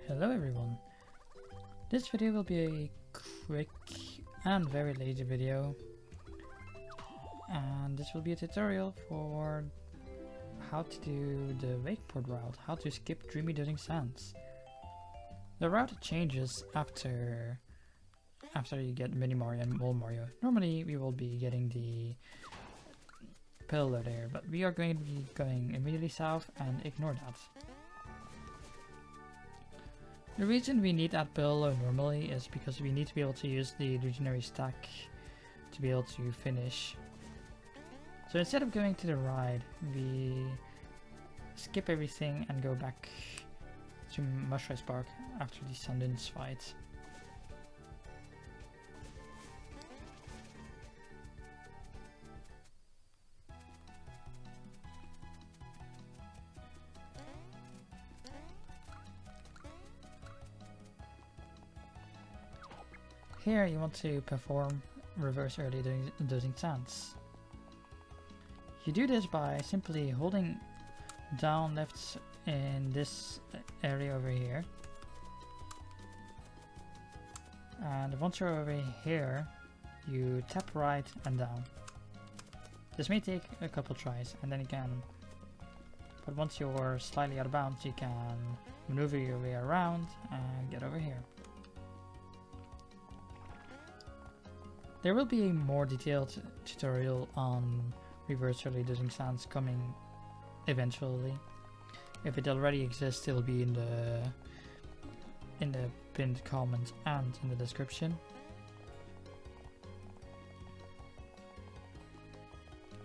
Hello everyone. This video will be a quick and very lazy video, and this will be a tutorial for how to do the wakeboard route, how to skip Dreamy Dozing Sands. The route changes after you get Mini Mario and Mole Mario. Normally we will be getting the pillar there, but we are going to be going immediately south and ignore that. The reason we need that pillar normally is because we need to be able to use the legendary stack to be able to finish. So instead of going to the ride, we skip everything and go back to Mushroom Park after the Sundunes fight. Here you want to perform reverse early dozing sands. You do this by simply holding down left in this area over here, and once you're over here you tap right and down. This may take a couple tries and then you can, but once you're slightly out of bounds you can maneuver your way around and get over here. There will be a more detailed tutorial on reverse early dozing sands coming eventually. If it already exists, it will be in the pinned comment and in the description.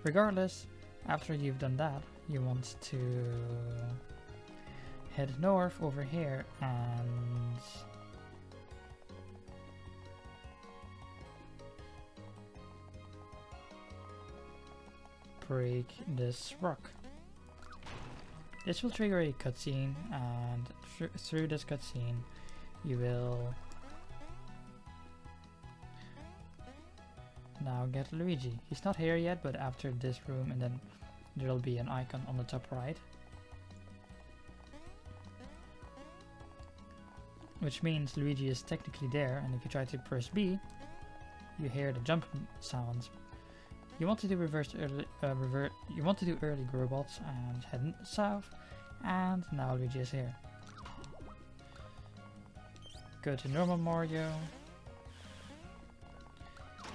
Regardless, after you've done that, you want to head north over here and break this rock. This will trigger a cutscene, and through this cutscene you will now get Luigi. He's not here yet, but after this room and then there will be an icon on the top right, which means Luigi is technically there, and if you try to press B you hear the jump sounds. You want to do you want to do early robots and head south, and now Luigi is here. Go to normal Mario.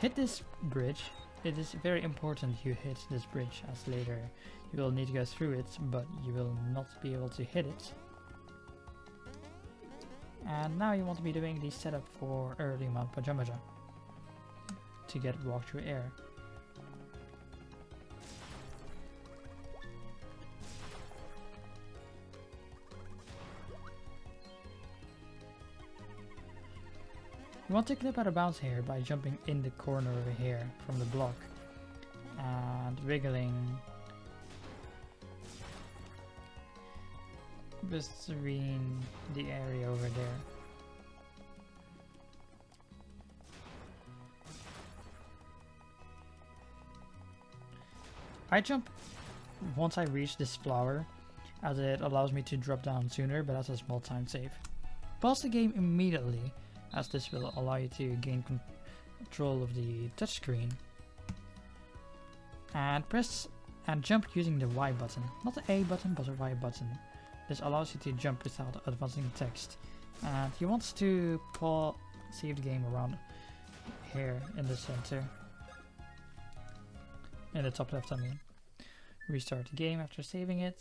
Hit this bridge. It is very important you hit this bridge, as later you will need to go through it, but you will not be able to hit it. And now you want to be doing the setup for early Mount Pajamaja to get walk through air. You want to clip out of bounds here by jumping in the corner over here from the block and wiggling between the area over there. I jump once I reach this flower, as it allows me to drop down sooner, but that's a small time save. Pause the game immediately, as this will allow you to gain control of the touchscreen. And press and jump using the Y button, not the A button but the Y button. This allows you to jump without advancing text. And you want to save the game around here in the center. In the top left, I mean. Restart the game after saving it.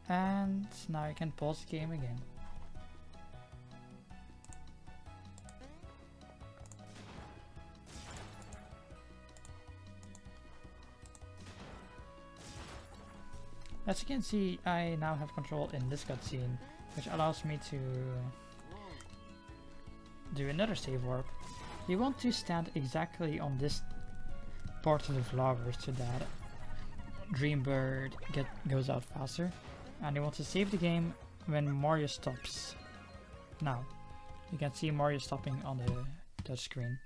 And now you can pause the game again. As you can see, I now have control in this cutscene, which allows me to do another save warp. You want to stand exactly on this part of the flowers so that Dreambird goes out faster. And you want to save the game when Mario stops. Now, you can see Mario stopping on the touch screen.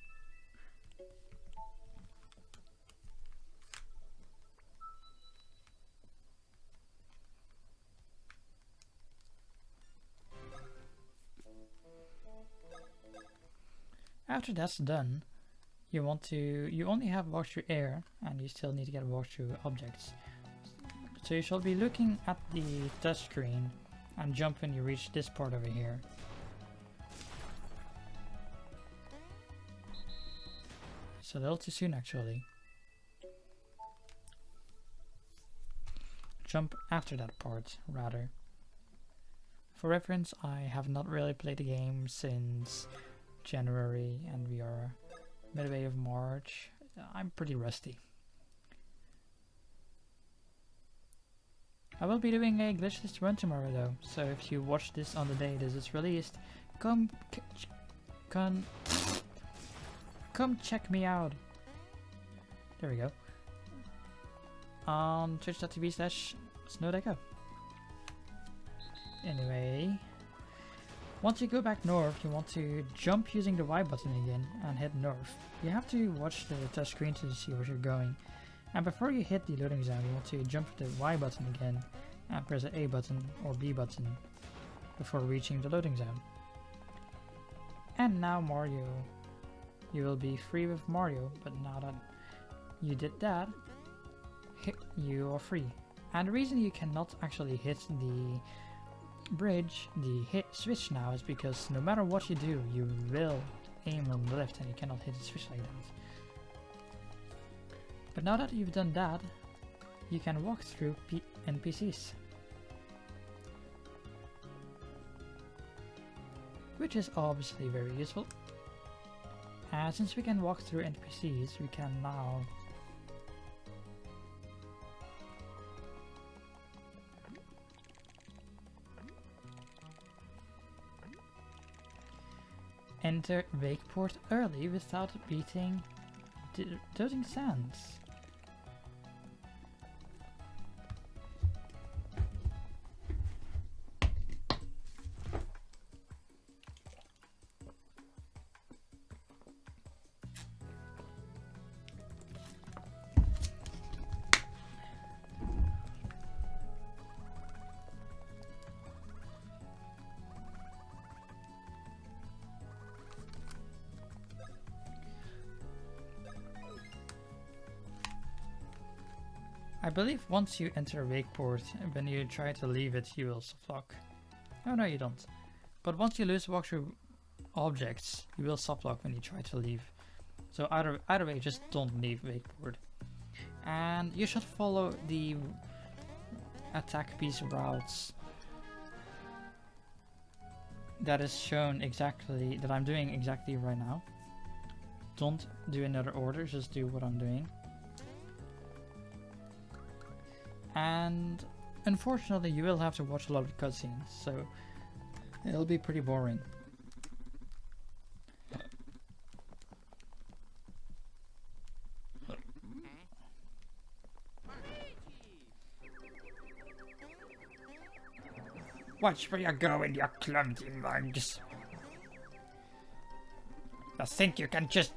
After that's done, you only have walk through air, and you still need to get walk through objects. So you shall be looking at the touch screen and jump when you reach this part over here. It's a little too soon actually. Jump after that part, rather. For reference, I have not really played the game since January, and we are midway of March. I'm pretty rusty. I will be doing a glitchless run tomorrow though, so if you watch this on the day this is released, come check me out. There we go. On twitch.tv/snowdeco. Anyway, once you go back north, you want to jump using the Y button again and hit north. You have to watch the touch screen to see where you're going. And before you hit the loading zone, you want to jump the Y button again and press the A button or B button before reaching the loading zone. And now Mario. You will be free with Mario, but now that you did that, you are free. And the reason you cannot actually hit the bridge, the hit switch now, is because no matter what you do, you will aim on the left and you cannot hit the switch like that. But now that you've done that, you can walk through NPCs. Which is obviously very useful. And since we can walk through NPCs, we can now enter Wakeport early without beating Dozing Sands. I believe once you enter Wakeport, when you try to leave it, you will softlock. Oh no, you don't. But once you lose walkthrough objects, you will softlock when you try to leave. So either way, just don't leave Wakeport. And you should follow the attack piece routes that is shown exactly, that I'm doing exactly right now. Don't do another order, just do what I'm doing. And unfortunately you will have to watch a lot of cutscenes, so it'll be pretty boring. Watch where you're going, you clumsy mugs. You think you can just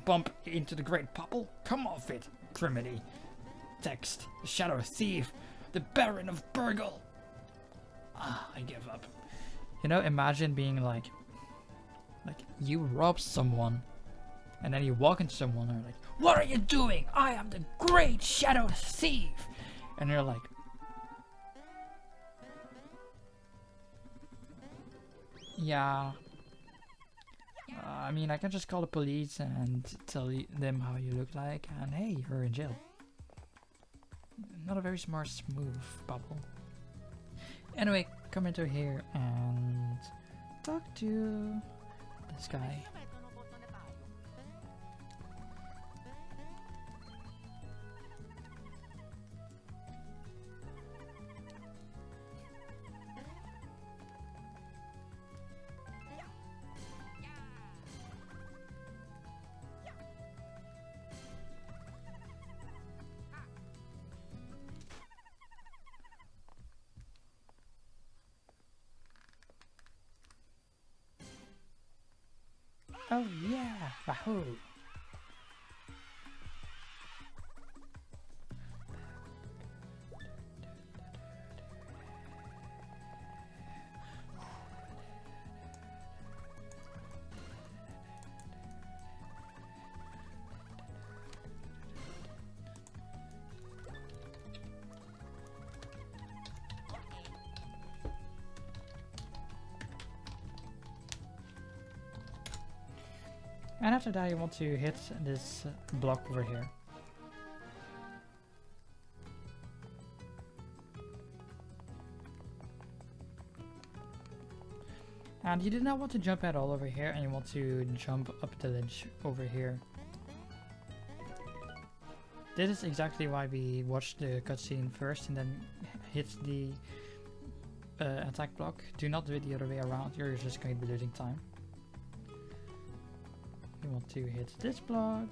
bump into the Great Popple? Come off it, Dreamy. Text, the Shadow Thief, the Baron of Burgle. Ah, I give up. You know, imagine being like you rob someone, and then you walk into someone and they're like, "What are you doing? I am the Great Shadow Thief," and you're like, "Yeah. I mean, I can just call the police and tell them how you look like, and hey, you're in jail." Not a very smart move, Bubble. Anyway, come into here and talk to this guy. Wahoo! And after that you want to hit this block over here. And you do not want to jump at all over here, and you want to jump up the ledge over here. This is exactly why we watch the cutscene first and then hit the attack block. Do not do it the other way around, you're just going to be losing time. You want to hit this block.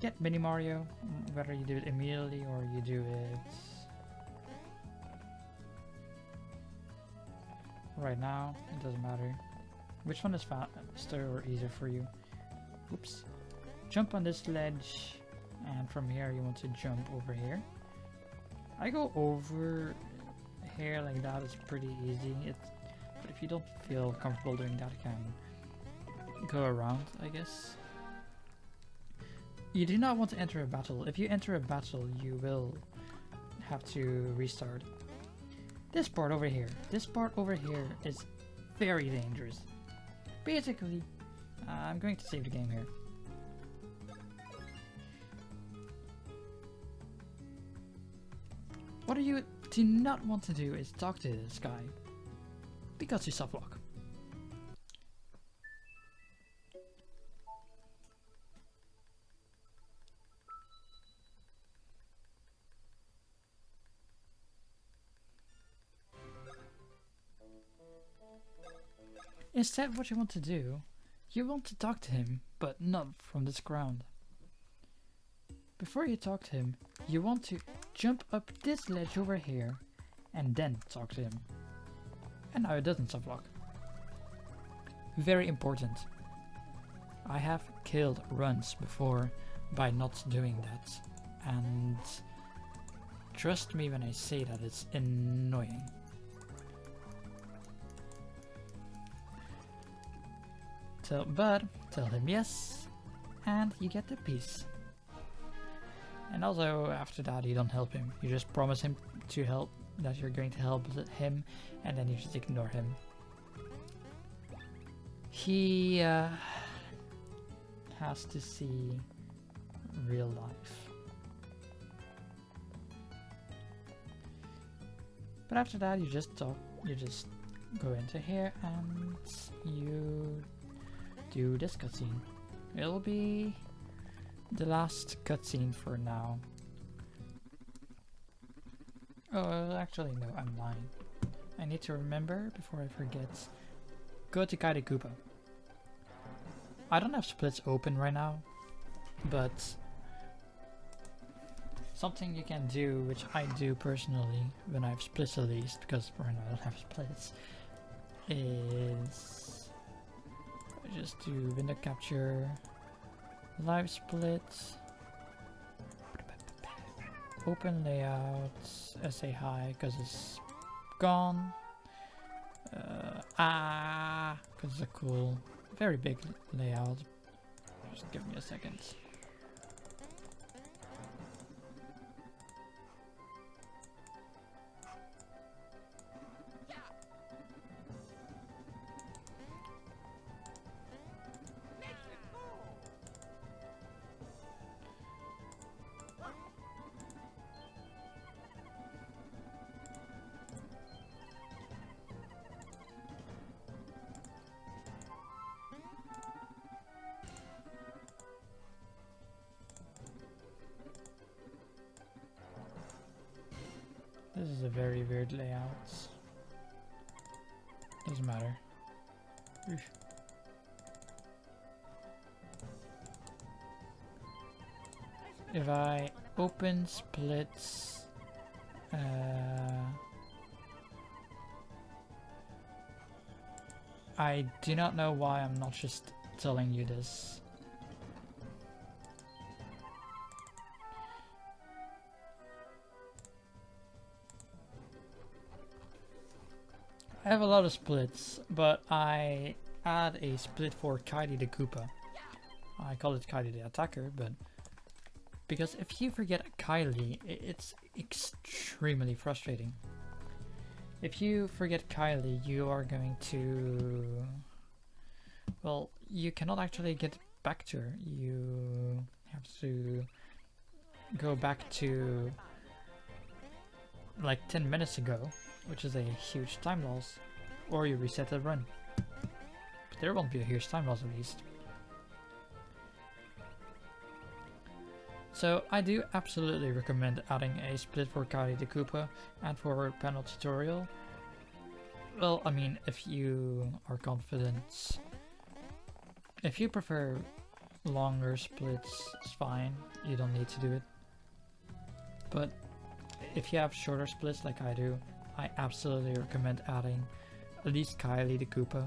Get Mini Mario, whether you do it immediately or you do it right now, it doesn't matter. Which one is faster or easier for you? Oops. Jump on this ledge, and from here you want to jump over here. I go over here like that, it's pretty easy. But if you don't feel comfortable doing that, you can go around, I guess. You do not want to enter a battle. If you enter a battle, you will have to restart. This part over here is very dangerous. Basically, I'm going to save the game here. What you do not want to do is talk to this guy, because you soft lock. Instead, what you want to do, you want to talk to him, but not from this ground. Before you talk to him, you want to jump up this ledge over here, and then talk to him. And now it doesn't soft lock. Very important. I have killed runs before by not doing that, and trust me when I say that it's annoying. Tell him yes, and you get the piece. And also after that you don't help him, you just promise him to help, that you're going to help him, and then you just ignore him. He has to see real life. But after that you just talk, you just go into here and you do this cutscene. It'll be the last cutscene for now. Oh, actually no, I'm lying. I need to remember before I forget. Go to Kaide Koopa. I don't have splits open right now, but something you can do, which I do personally when I have splits at least, because right now I don't have splits, is just do window capture, live split, open layouts, SA high because it's gone, because it's a cool, very big layout. Just give me a second. This is a very weird layout. Doesn't matter. Oof. If I open splits, I do not know why I'm not just telling you this. I have a lot of splits, but I add a split for Kylie the Koopa. I call it Kylie the Attacker, but because if you forget Kylie, it's extremely frustrating. If you forget Kylie, you are going to... Well, you cannot actually get back to her. You have to go back to like 10 minutes ago, which is a huge time loss, or you reset the run. But there won't be a huge time loss at least. So I do absolutely recommend adding a split for Kylie the Koopa and for panel tutorial. Well, I mean, if you are confident. If you prefer longer splits, it's fine. You don't need to do it. But if you have shorter splits like I do, I absolutely recommend adding at least Kylie the Koopa.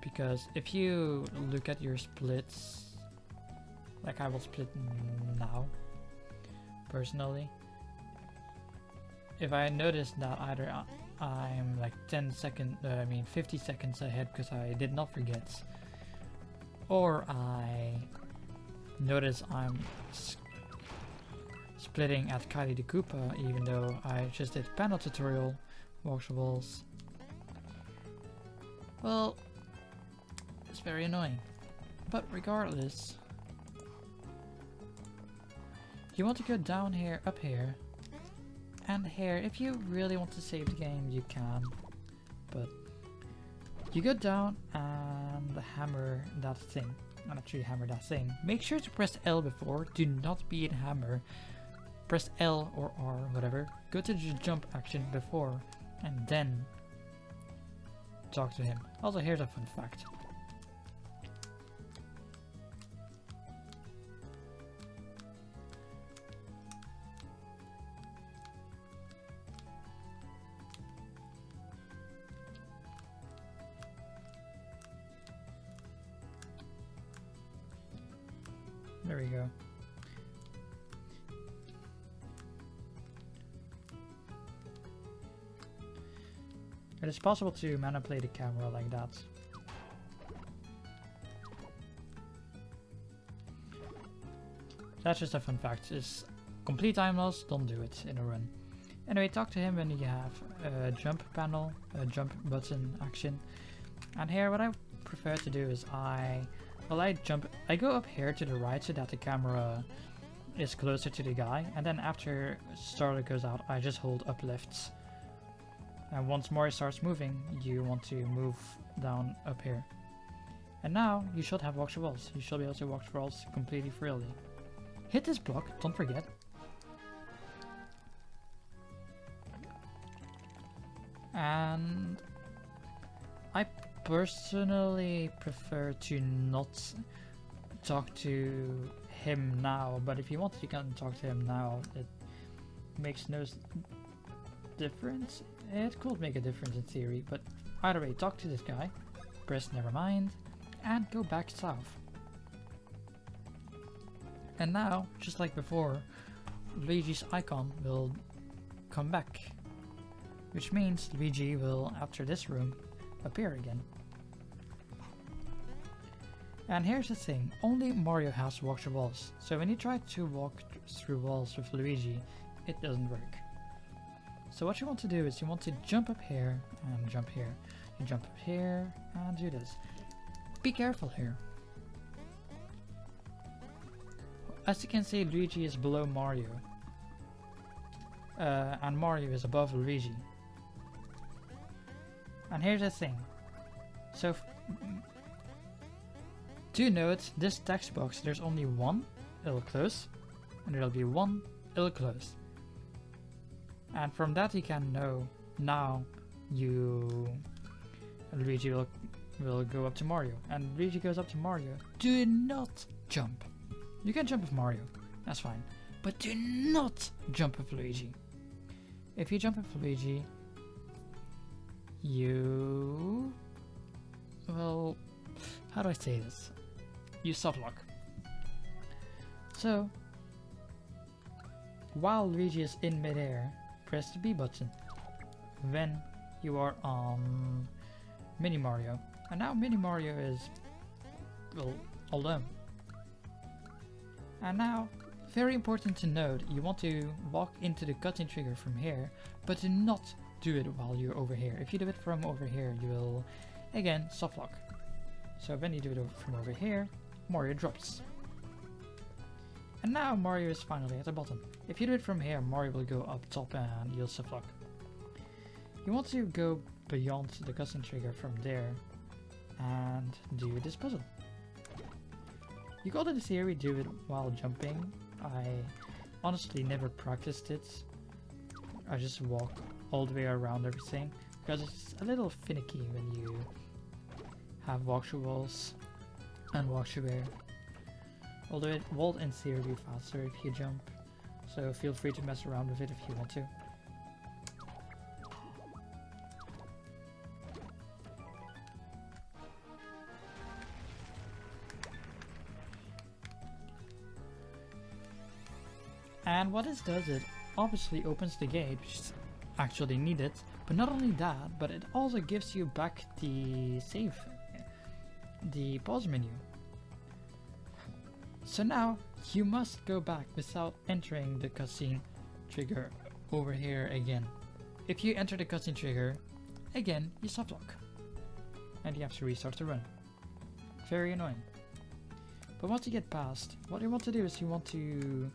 Because if you look at your splits, like I will split now, personally. If I notice that either I'm like 50 seconds ahead because I did not forget, or I notice I'm splitting at Kylie the Koopa even though I just did panel tutorial, walkables, well, it's very annoying. But regardless, you want to go down here, up here, and here. If you really want to save the game, you can. But you go down and hammer that thing. Not actually hammer that thing. Make sure to press L before. Do not be in hammer. Press L or R, whatever. Go to the jump action before, and then talk to him. Also, here's a fun fact. There we go. It is possible to manipulate the camera like that. That's just a fun fact. It's complete time loss, don't do it in a run. Anyway, talk to him when you have a jump panel, a jump button action. And here what I prefer to do is I go up here to the right so that the camera is closer to the guy, and then after starter goes out I just hold up left. And once more it starts moving, you want to move down up here. And now you should have walk through walls. You should be able to walk through walls completely freely. Hit this block, don't forget. And I personally prefer to not talk to him now, but if you want you can talk to him now. It makes no difference. It could make a difference in theory, but either way, talk to this guy, press never mind, and go back south. And now, just like before, Luigi's icon will come back, which means Luigi will, after this room, appear again. And here's the thing, only Mario has walk through walls, so when you try to walk through walls with Luigi, it doesn't work. So what you want to do is you want to jump up here and jump here. You jump up here and do this. Be careful here. As you can see, Luigi is below Mario. And Mario is above Luigi. And here's the thing. So, do note, this text box, there's only one, it'll close. And there'll be one, it'll close. And from that you can know now Luigi will go up to Mario. And Luigi goes up to Mario. Do not jump. You can jump with Mario, that's fine. But do not jump with Luigi. If you jump with Luigi, you well, how do I say this? You soft lock. So, while Luigi is in midair, press the B button. When you are on Mini Mario. And now Mini Mario is, well, alone. And now, very important to note, you want to walk into the cutting trigger from here, but do not do it while you're over here. If you do it from over here, you will, again, soft lock. So when you do it from over here, Mario drops. And now Mario is finally at the bottom. If you do it from here, Mario will go up top and you'll soft lock. You want to go beyond the cutting trigger from there and do this puzzle. You got in theory do it while jumping. I honestly never practiced it. I just walk all the way around everything because it's a little finicky when you have walk through walls and walk through air. Although it will in theory be faster if you jump, so feel free to mess around with it if you want to. And what this does, it obviously opens the gate, which is actually needed, but not only that, but it also gives you back the save, the pause menu. So now you must go back without entering the cutscene trigger over here again. If you enter the cutscene trigger, again you soft lock and you have to restart the run. Very annoying. But once you get past, what you want to do is you want to...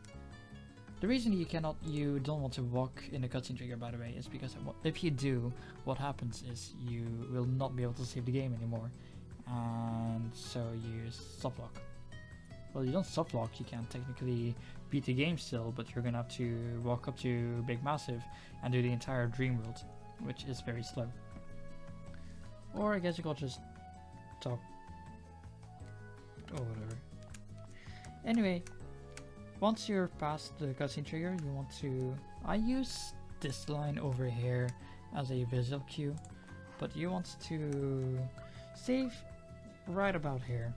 The reason you don't want to walk in the cutscene trigger, by the way, is because if you do, what happens is you will not be able to save the game anymore, and so you soft lock. Well, you don't soft lock, you can technically beat the game still, but you're gonna have to walk up to Big Massive and do the entire Dream World, which is very slow. Or I guess you could just talk or whatever. Anyway, once you're past the cutscene trigger, you want to... I use this line over here as a visual cue, but you want to save right about here.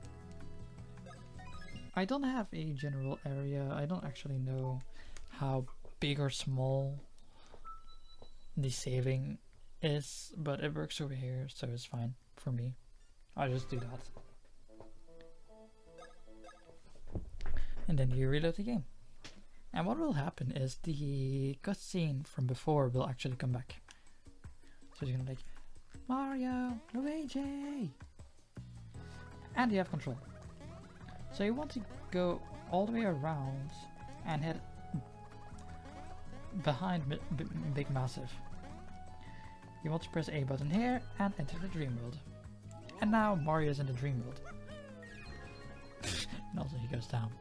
I don't have a general area. I don't actually know how big or small the saving is, but it works over here, so it's fine for me. I just do that. And then you reload the game. And what will happen is the cutscene from before will actually come back. So you're gonna be like, Mario, Luigi! And you have control. So you want to go all the way around and head behind Big Massive. You want to press A button here and enter the Dream World. And now Mario's in the Dream World. And also he goes down.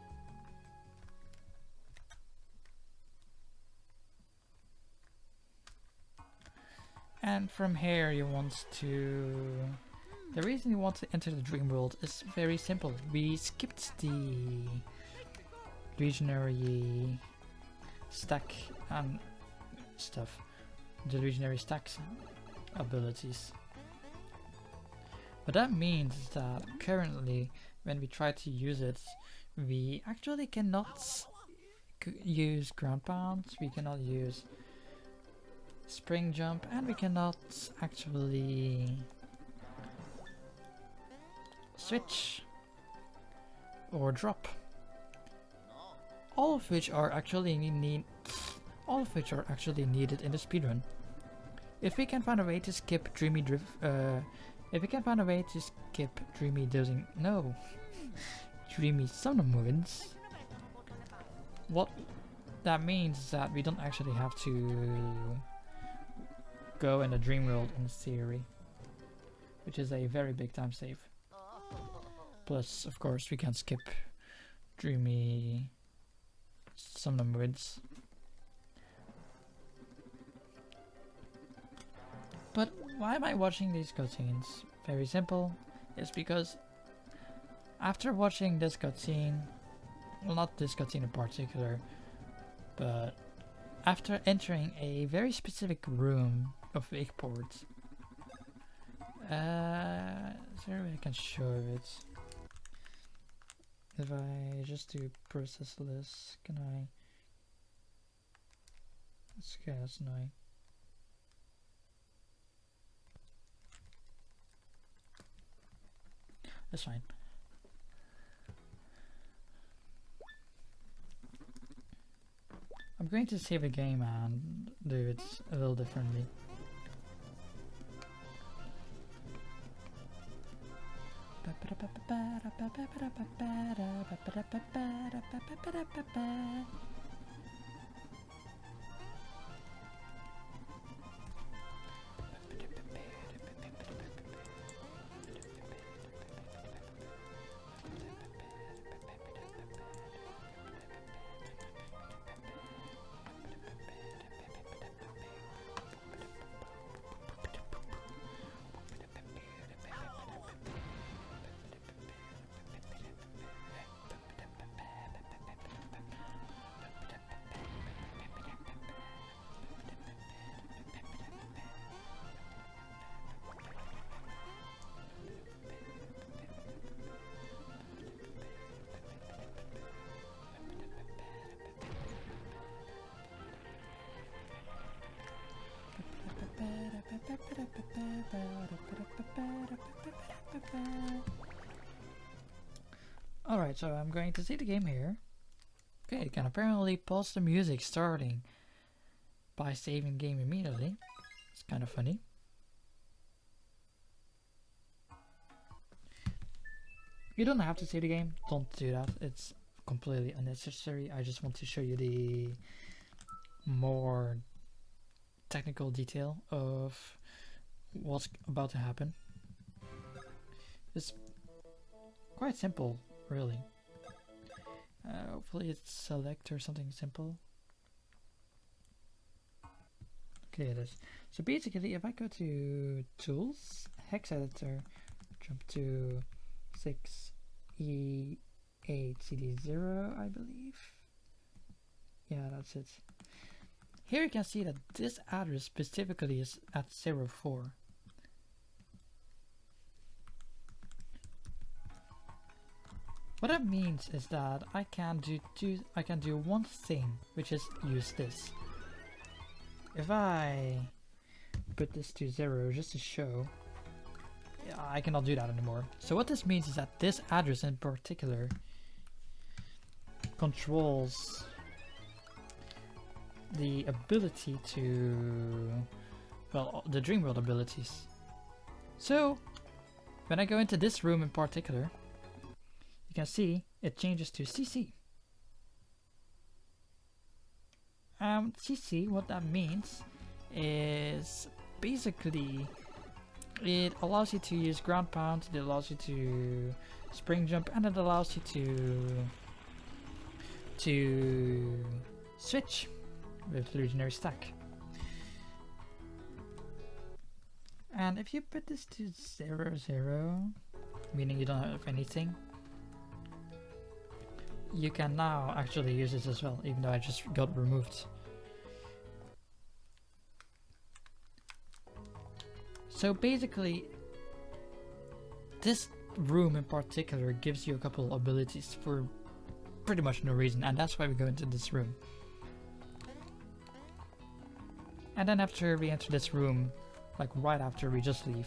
And from here you want to... The reason you want to enter the Dream World is very simple. We skipped the legionary stack and stuff. The legionary stacks abilities. But that means that currently when we try to use it, we actually cannot use ground pounds, we cannot use spring jump, and we cannot actually switch or drop. All of which are actually needed in the speedrun. If we can find a way to skip Dreamy Dozing, no, Dreamy somnom movements, what that means is that we don't actually have to go in the Dream World in theory, which is a very big time save. Plus, of course, we can skip Dreamy somnom movements. But why am I watching these cutscenes? Very simple. It's because after watching this cutscene, well, not this cutscene in particular, but after entering a very specific room of wakeboards, Is there a way I can show it? If I just do process list, can I? That's annoying. That's fine. I'm going to save a game and do it a little differently. Alright, so I'm going to see the game here. Okay, it can apparently pause the music starting by saving the game immediately. It's kind of funny. You don't have to save the game, don't do that. It's completely unnecessary. I just want to show you the more technical detail of what's about to happen. It's quite simple, really. Hopefully it's select or something simple. Okay, it is. So basically, if I go to Tools, Hex Editor, jump to 6E8CD0, I believe. Yeah, that's it. Here you can see that this address specifically is at 04. What that means is that I can do one thing, which is use this. If I put this to 0 just to show, I cannot do that anymore. So what this means is that this address in particular controls the ability to, well, the Dream World abilities. So when I go into this room in particular, you can see it changes to CC. CC, what that means is basically it allows you to use ground pound, it allows you to spring jump, and it allows you to switch with Legionary Stack. And if you put this to 0, meaning you don't have anything, you can now actually use this as well, even though I just got removed. So basically, this room in particular gives you a couple abilities for pretty much no reason, and that's why we go into this room. And then after we enter this room, like right after, we just leave.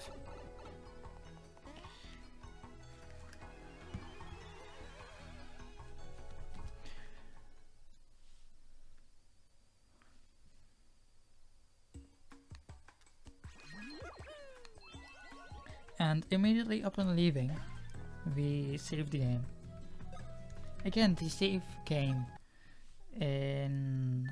And immediately upon leaving, we save the game. Again, the save game in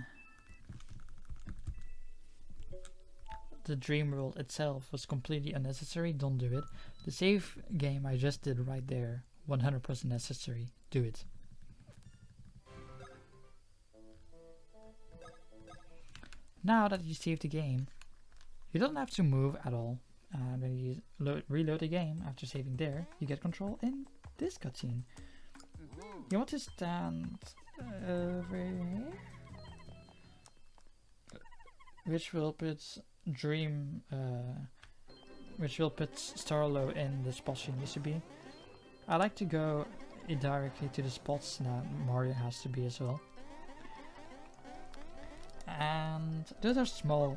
the Dream World itself was completely unnecessary. Don't do it. The save game I just did right there, 100% necessary. Do it. Now that you saved the game, you don't have to move at all. And when you reload the game after saving there, you get control in this cutscene. You want to stand over here, which will put Dream which will put Starlo in the spot she needs to be. I like to go directly to the spots that Mario has to be as well. And those are small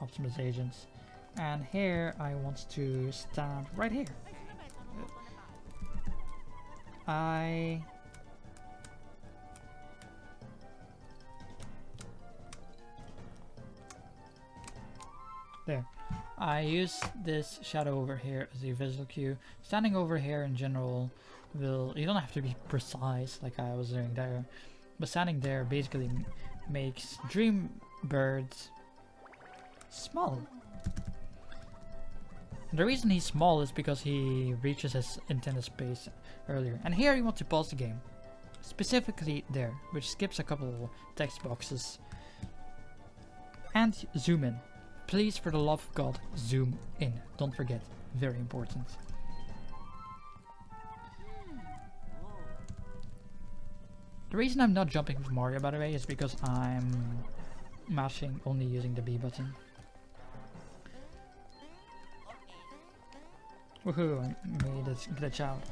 optimizations. And here I want to stand right here. There. I use this shadow over here as a visual cue. Standing over here in general you don't have to be precise like I was doing there, but standing there basically makes Dream Birds small. The reason he's small is because he reaches his intended space earlier. And here you want to pause the game. Specifically there, which skips a couple text boxes. And zoom in. Please, for the love of God, zoom in. Don't forget. Very important. The reason I'm not jumping with Mario, by the way, is because I'm mashing only using the B button. Woohoo, I made it glitch out.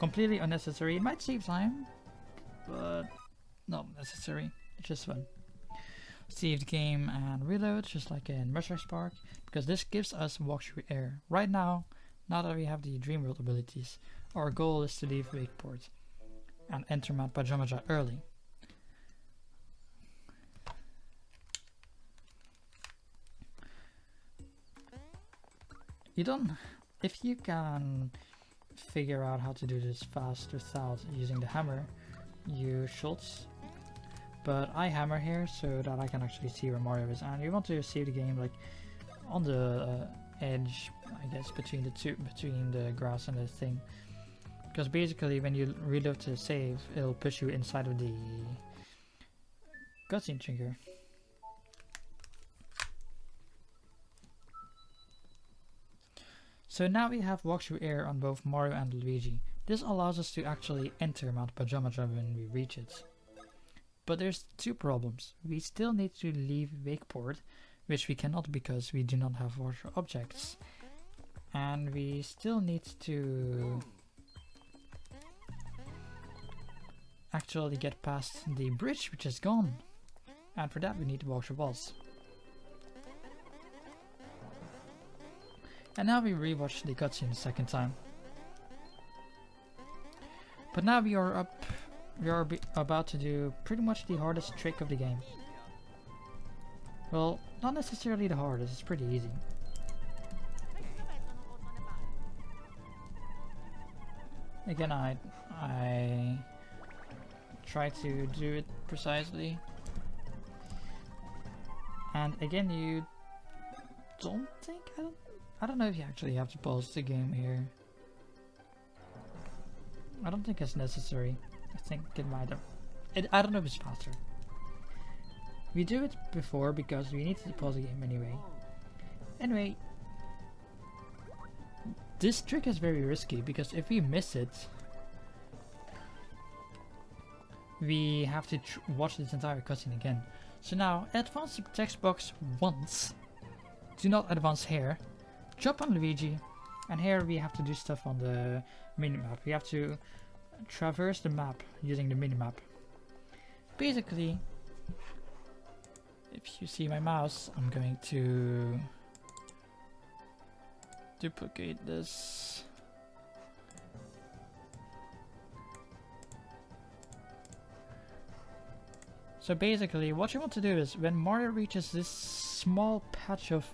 Completely unnecessary. It might save time, but not necessary. It's just fun. Save the game and reload, just like in Mushroom Spark, because this gives us walkthrough air. Right now that we have the Dream World abilities, our goal is to leave Wakeport and enter Mount Pajamaja early. If you can figure out how to do this fast without using the hammer, you should. But I hammer here so that I can actually see where Mario is, and you want to save the game like on the edge, I guess, between the grass and the thing. Because basically when you reload to save, it'll push you inside of the cutscene trigger. So now we have walkthrough air on both Mario and Luigi. This allows us to actually enter Mount Pajamaja when we reach it. But there's two problems. We still need to leave Wakeport, which we cannot because we do not have water objects. And we still need to actually get past the bridge, which is gone. And for that we need to walk the walls. And now we rewatch the cutscene a second time. But now we are about to do pretty much the hardest trick of the game. Well, not necessarily the hardest, it's pretty easy. Again, I try to do it precisely. And again, you don't think, I don't know if you actually have to pause the game here. I don't think it's necessary. I think it might have. I don't know if it's faster. We do it before because we need to pause the game anyway. Anyway, this trick is very risky because if we miss it, we have to watch this entire cutscene again. So now, advance the text box once. Do not advance here. Jump on Luigi, and here we have to do stuff on the minimap. We have to traverse the map using the minimap. Basically, if you see my mouse, I'm going to duplicate this. So basically, what you want to do is when Mario reaches this small patch of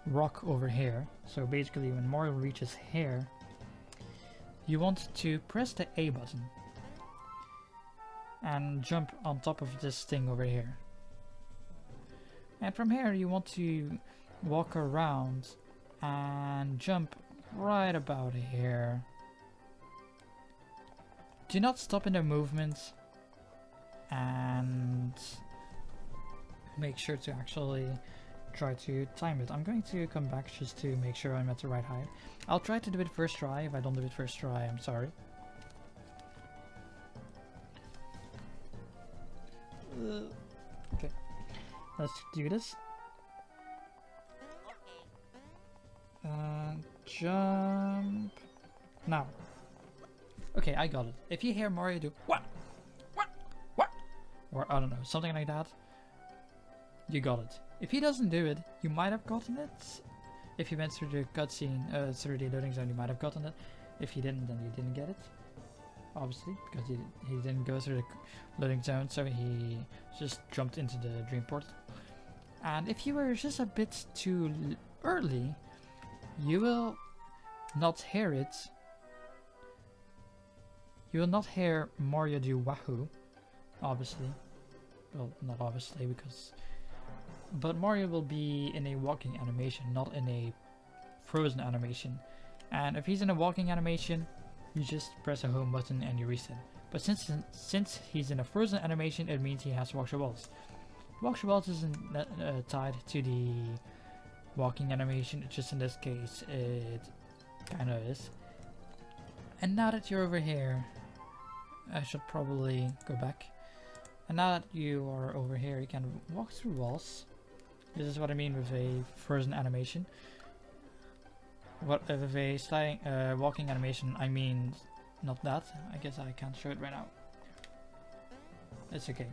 rock over here, so basically when Mario reaches here, you want to press the A button and jump on top of this thing over here. And from here you want to walk around and jump right about here. Do not stop in the movement and make sure to actually try to time it. I'm going to come back just to make sure I'm at the right height. I'll try to do it first try. If I don't do it first try, I'm sorry. Okay, let's do this. jump now. Okay, I got it. If you hear Mario do what, or I don't know, something like that, you got it. If he doesn't do it, you might have gotten it. If you went through the cutscene, through the loading zone, you might have gotten it. If you didn't, then you didn't get it. Obviously, because he didn't go through the loading zone, so he just jumped into the dream portal. And if you were just a bit too early, you will not hear it. You will not hear Mario do wahoo, obviously. Well, not obviously, because... But Mario will be in a walking animation, not in a frozen animation. And if he's in a walking animation, you just press a home button and you reset. But since he's in a frozen animation, it means he has to walk the walls. Walk the walls isn't tied to the walking animation, it's just in this case it kinda is. And now that you're over here, I should probably go back. And now that you are over here, you can walk through walls. This is what I mean with a frozen animation. What with a sliding walking animation, I mean not that. I guess I can't show it right now. It's okay.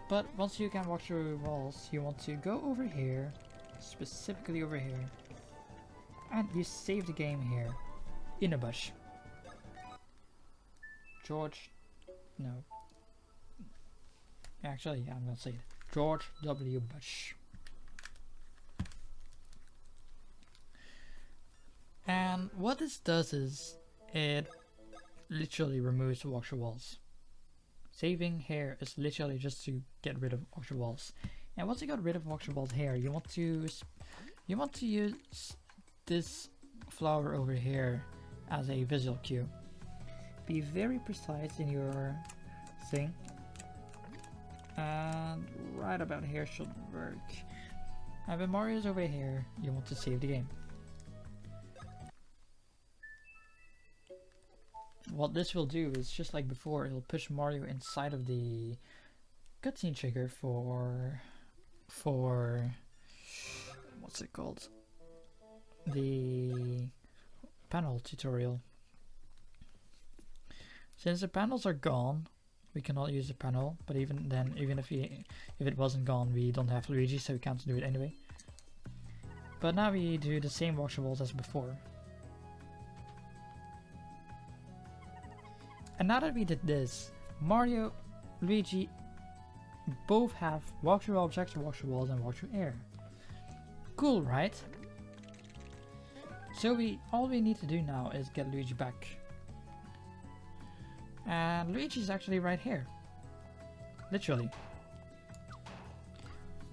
But once you can walk through walls, you want to go over here, specifically over here, and you save the game here, in a bush. George, no. Actually, yeah, I'm gonna say it. George W. Bush. And what this does is, it literally removes the walk through walls. Saving here is literally just to get rid of walk through walls. And once you got rid of walk through walls here, you want to use this flower over here as a visual cue. Be very precise in your thing. And right about here should work. And when Mario's over here, you want to save the game. What this will do is, just like before, it'll push Mario inside of the cutscene trigger for what's it called? The panel tutorial. Since the panels are gone, we cannot use the panel, but even then, even if it wasn't gone, we don't have Luigi, so we can't do it anyway. But now we do the same walk through walls as before. And now that we did this, Mario, Luigi both have walk through objects, walk through walls, and walk through air. Cool, right? So all we need to do now is get Luigi back. And Luigi's actually right here. Literally.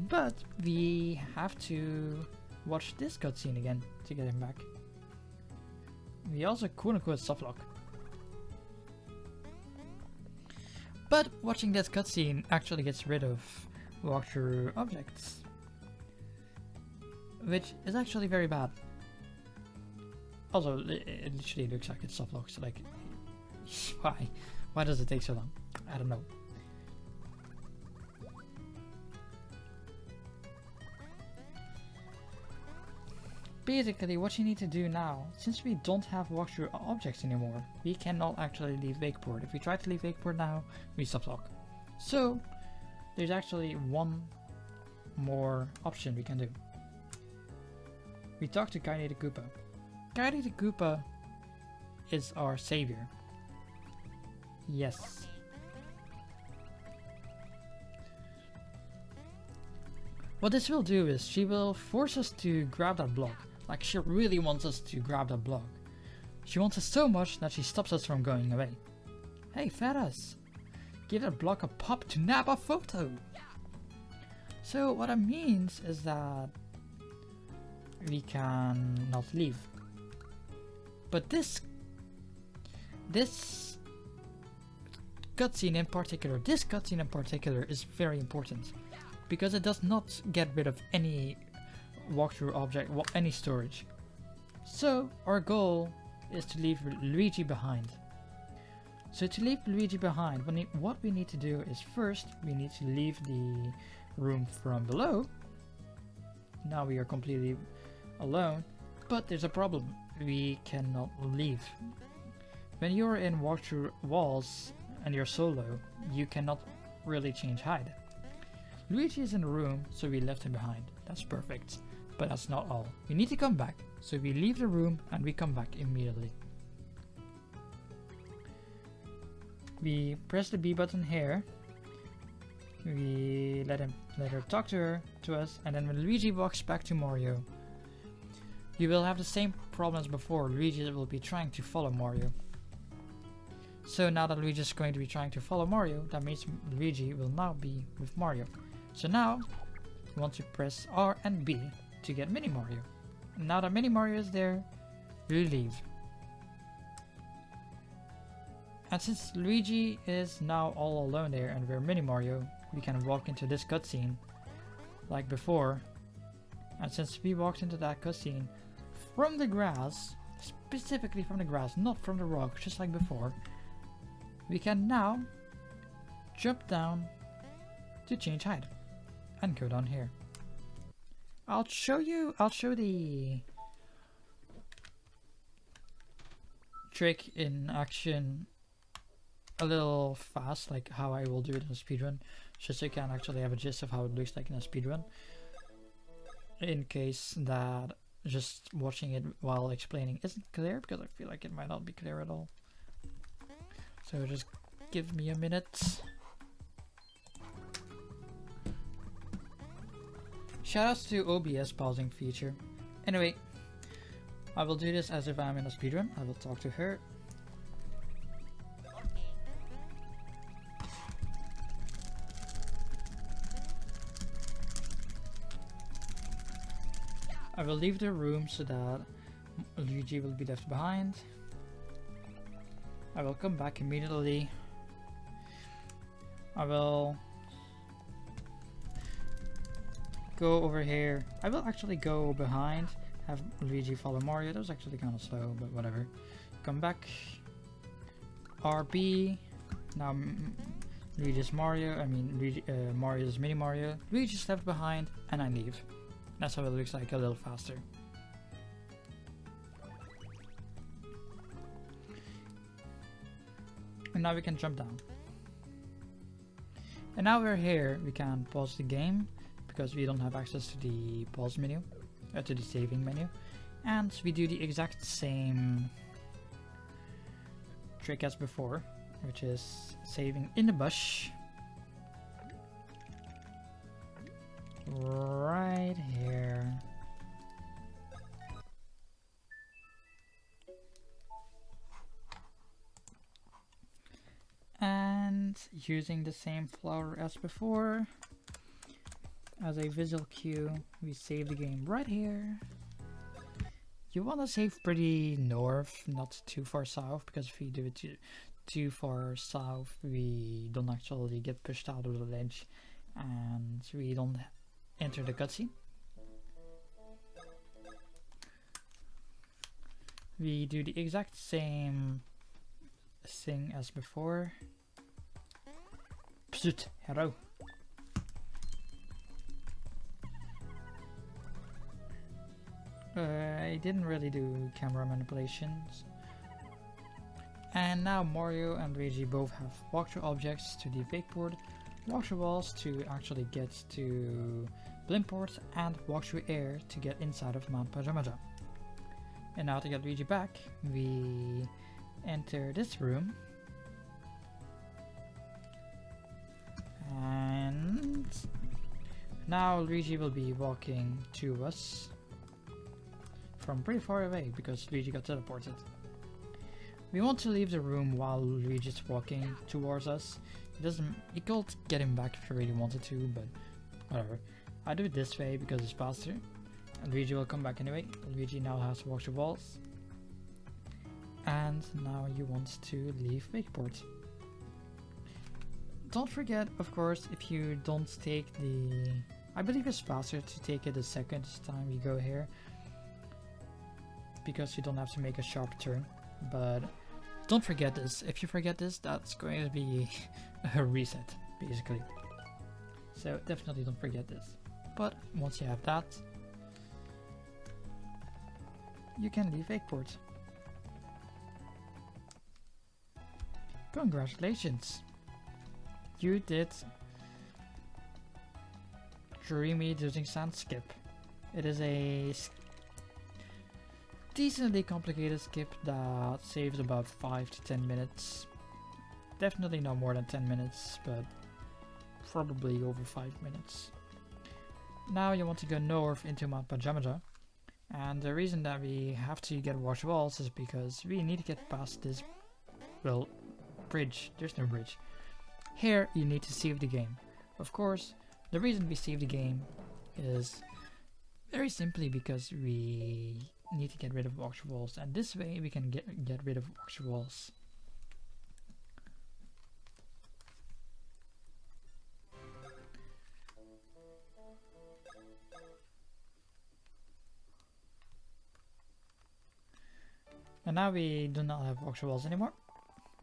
But we have to watch this cutscene again to get him back. We also quote-unquote softlock. But watching this cutscene actually gets rid of walkthrough objects, which is actually very bad. Also, it literally looks like it's softlocked, so like, why? Why does it take so long? I don't know. Basically, what you need to do now, since we don't have walkthrough objects anymore, we cannot actually leave Wakeport. If we try to leave Wakeport now, we softlock. So, there's actually one more option we can do. We talk to Kairi the Koopa. Kairi the Koopa is our savior. Yes. What this will do is, she will force us to grab that block. Like, she really wants us to grab that block. She wants us so much that she stops us from going away. Hey, Ferris! Give that block a pop to nab a photo! So what that means is that we can not leave. But this cutscene in particular is very important, because it does not get rid of any walkthrough object, any storage. So our goal is to leave Luigi behind. So to leave Luigi behind, what we need to do is, first we need to leave the room from below. Now we are completely alone, but there's a problem. we cannot leave. When you're in walkthrough walls and you're solo, you cannot really change hide. Luigi is in the room, so we left him behind. That's perfect. But that's not all. We need to come back, so we leave the room and we come back immediately. We press the B button here. We let her talk to us, and then when Luigi walks back to Mario, you will have the same problem as before. Luigi will be trying to follow Mario. So now that Luigi is going to be trying to follow Mario, that means Luigi will now be with Mario. So now you want to press R and B to get Mini Mario. And now that Mini Mario is there, we leave. And since Luigi is now all alone there and we're Mini Mario, we can walk into this cutscene like before. And since we walked into that cutscene from the grass, specifically from the grass, not from the rock, just like before, we can now jump down to change height and go down here. I'll show the trick in action a little fast, like how I will do it in a speedrun, just so you can actually have a gist of how it looks like in a speedrun, in case that just watching it while explaining isn't clear, because I feel like it might not be clear at all. So just give me a minute. Shoutouts to OBS pausing feature. Anyway, I will do this as if I'm in a speedrun. I will talk to her. I will leave the room so that Luigi will be left behind. I will come back immediately. I will go over here. I will actually go behind, have Luigi follow Mario. That was actually kind of slow, but whatever. Come back. RB. Now Luigi's Mario. I mean Mario's Mini Mario. Luigi's left behind, and I leave. That's how it looks like, a little faster. And now we can jump down. And now we're here, we can pause the game because we don't have access to the pause menu, to the saving menu. And we do the exact same trick as before, which is saving in the bush. Right here. And using the same flower as before, as a visual cue, we save the game right here. You want to save pretty north, not too far south, because if we do it too far south, we don't actually get pushed out of the ledge and we don't enter the cutscene. We do the exact same thing as before. Psst, hello. I didn't really do camera manipulations. And now Mario and Luigi both have walkthrough objects to the wakeboard, walkthrough walls to actually get to Blimport, and walkthrough air to get inside of Mount Pajamaja. And now to get Luigi back, we enter this room. And now Luigi will be walking to us from pretty far away because Luigi got teleported. We want to leave the room while Luigi's walking towards us. You can't get him back if you really wanted to, but whatever. I do it this way because it's faster. And Luigi will come back anyway. Luigi now has to walk the walls. And now you want to leave Wakeport. Don't forget, of course, if you don't take the... I believe it's faster to take it the second time you go here, because you don't have to make a sharp turn. But don't forget this. If you forget this, that's going to be a reset, basically. So definitely don't forget this. But once you have that, you can leave Wakeport. Congratulations! You did Dreamy Dozing Sound skip. It is a decently complicated skip that saves about 5 to 10 minutes. Definitely no more than 10 minutes, but probably over 5 minutes. Now you want to go north into Mount Pajamaja, and the reason that we have to get wash walls is because we need to get past this, well, bridge. There's no bridge. Here you need to save the game. Of course, the reason we save the game is very simply because we need to get rid of wash walls, and this way we can get rid of wash walls. And now we do not have wash walls anymore,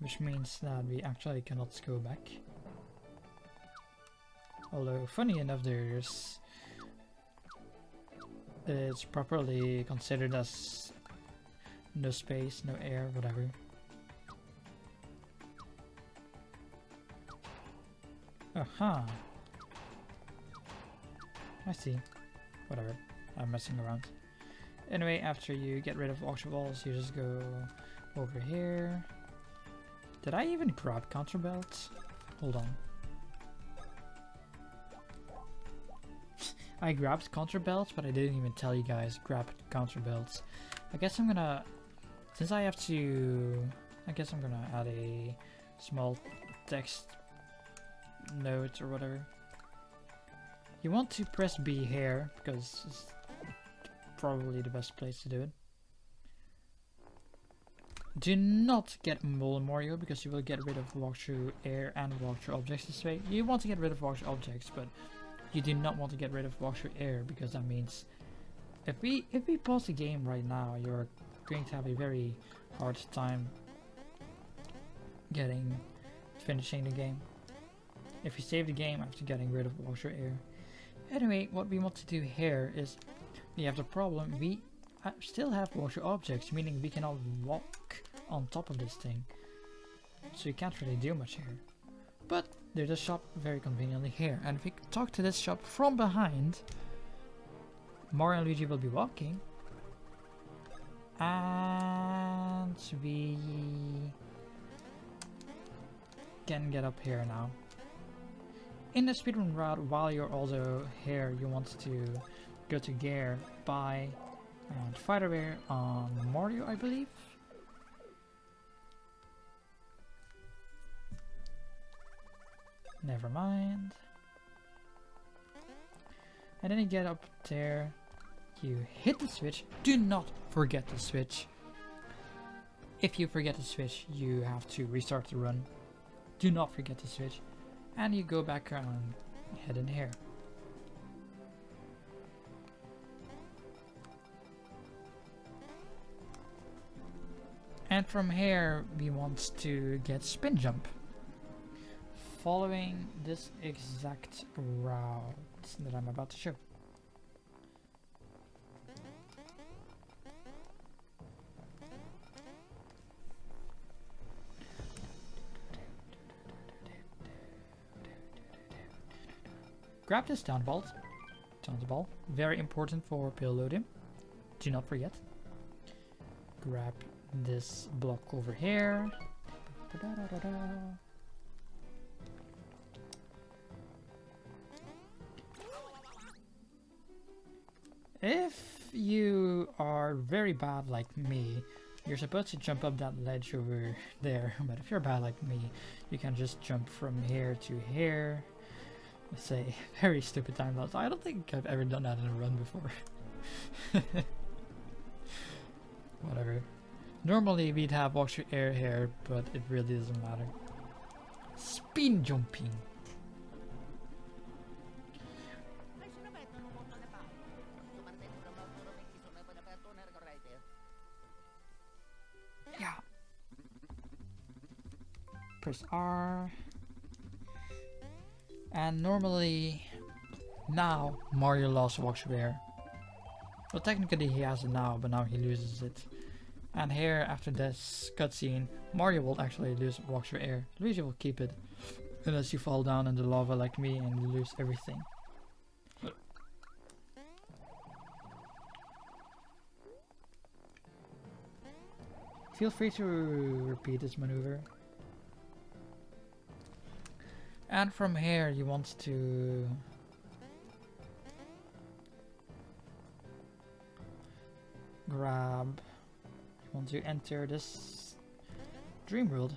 which means that we actually cannot go back. Although, funny enough, it's properly considered as no space, no air, whatever. Aha! I see. Whatever. I'm messing around. Anyway, after you get rid of auction walls, you just go over here. Did I even grab counterbelts? Hold on. I grabbed counterbelts, but I didn't even tell you guys grab counterbelts. I guess I'm gonna, since I have to, I guess I'm gonna add a small text note or whatever. You want to press B here because it's probably the best place to do it. Do not get Mole Mario because you will get rid of walkthrough air and walkthrough objects this way. You want to get rid of walkthrough objects, but you do not want to get rid of walkthrough air because that means if we pause the game right now, you're going to have a very hard time finishing the game. If you save the game after getting rid of walkthrough air. Anyway, what we want to do here is we have the problem, we still have walkthrough objects, meaning we cannot walk on top of this thing. So you can't really do much here. But there's a shop very conveniently here, and if we talk to this shop from behind, Mario and Luigi will be walking, and we can get up here now. In the speedrun route, while you're also here, you want to go to gear, buy, and fighter wear on Mario, I believe. Never mind. And then you get up there, you hit the switch. Do not forget the switch. If you forget the switch, you have to restart the run. Do not forget the switch. And you go back and head in here. And from here, we want to get spin jump. Following this exact route that I'm about to show. Grab this down ball, very important for payloading. Do not forget. Grab this block over here. If you are very bad like me, you're supposed to jump up that ledge over there, but if you're bad like me, you can just jump from here to here. It's a very stupid time lapse. I don't think I've ever done that in a run before. Whatever. Normally we'd have walkthrough air here, but it really doesn't matter. Spin jumping. Yeah. Press R. And normally, now Mario lost walkthrough air. Well, technically he has it now, but now he loses it. And here, after this cutscene, Mario will actually walk through air. Luigi will keep it. Unless you fall down in the lava like me and you lose everything. Feel free to repeat this maneuver. And from here you want to grab, you want to enter this dream world.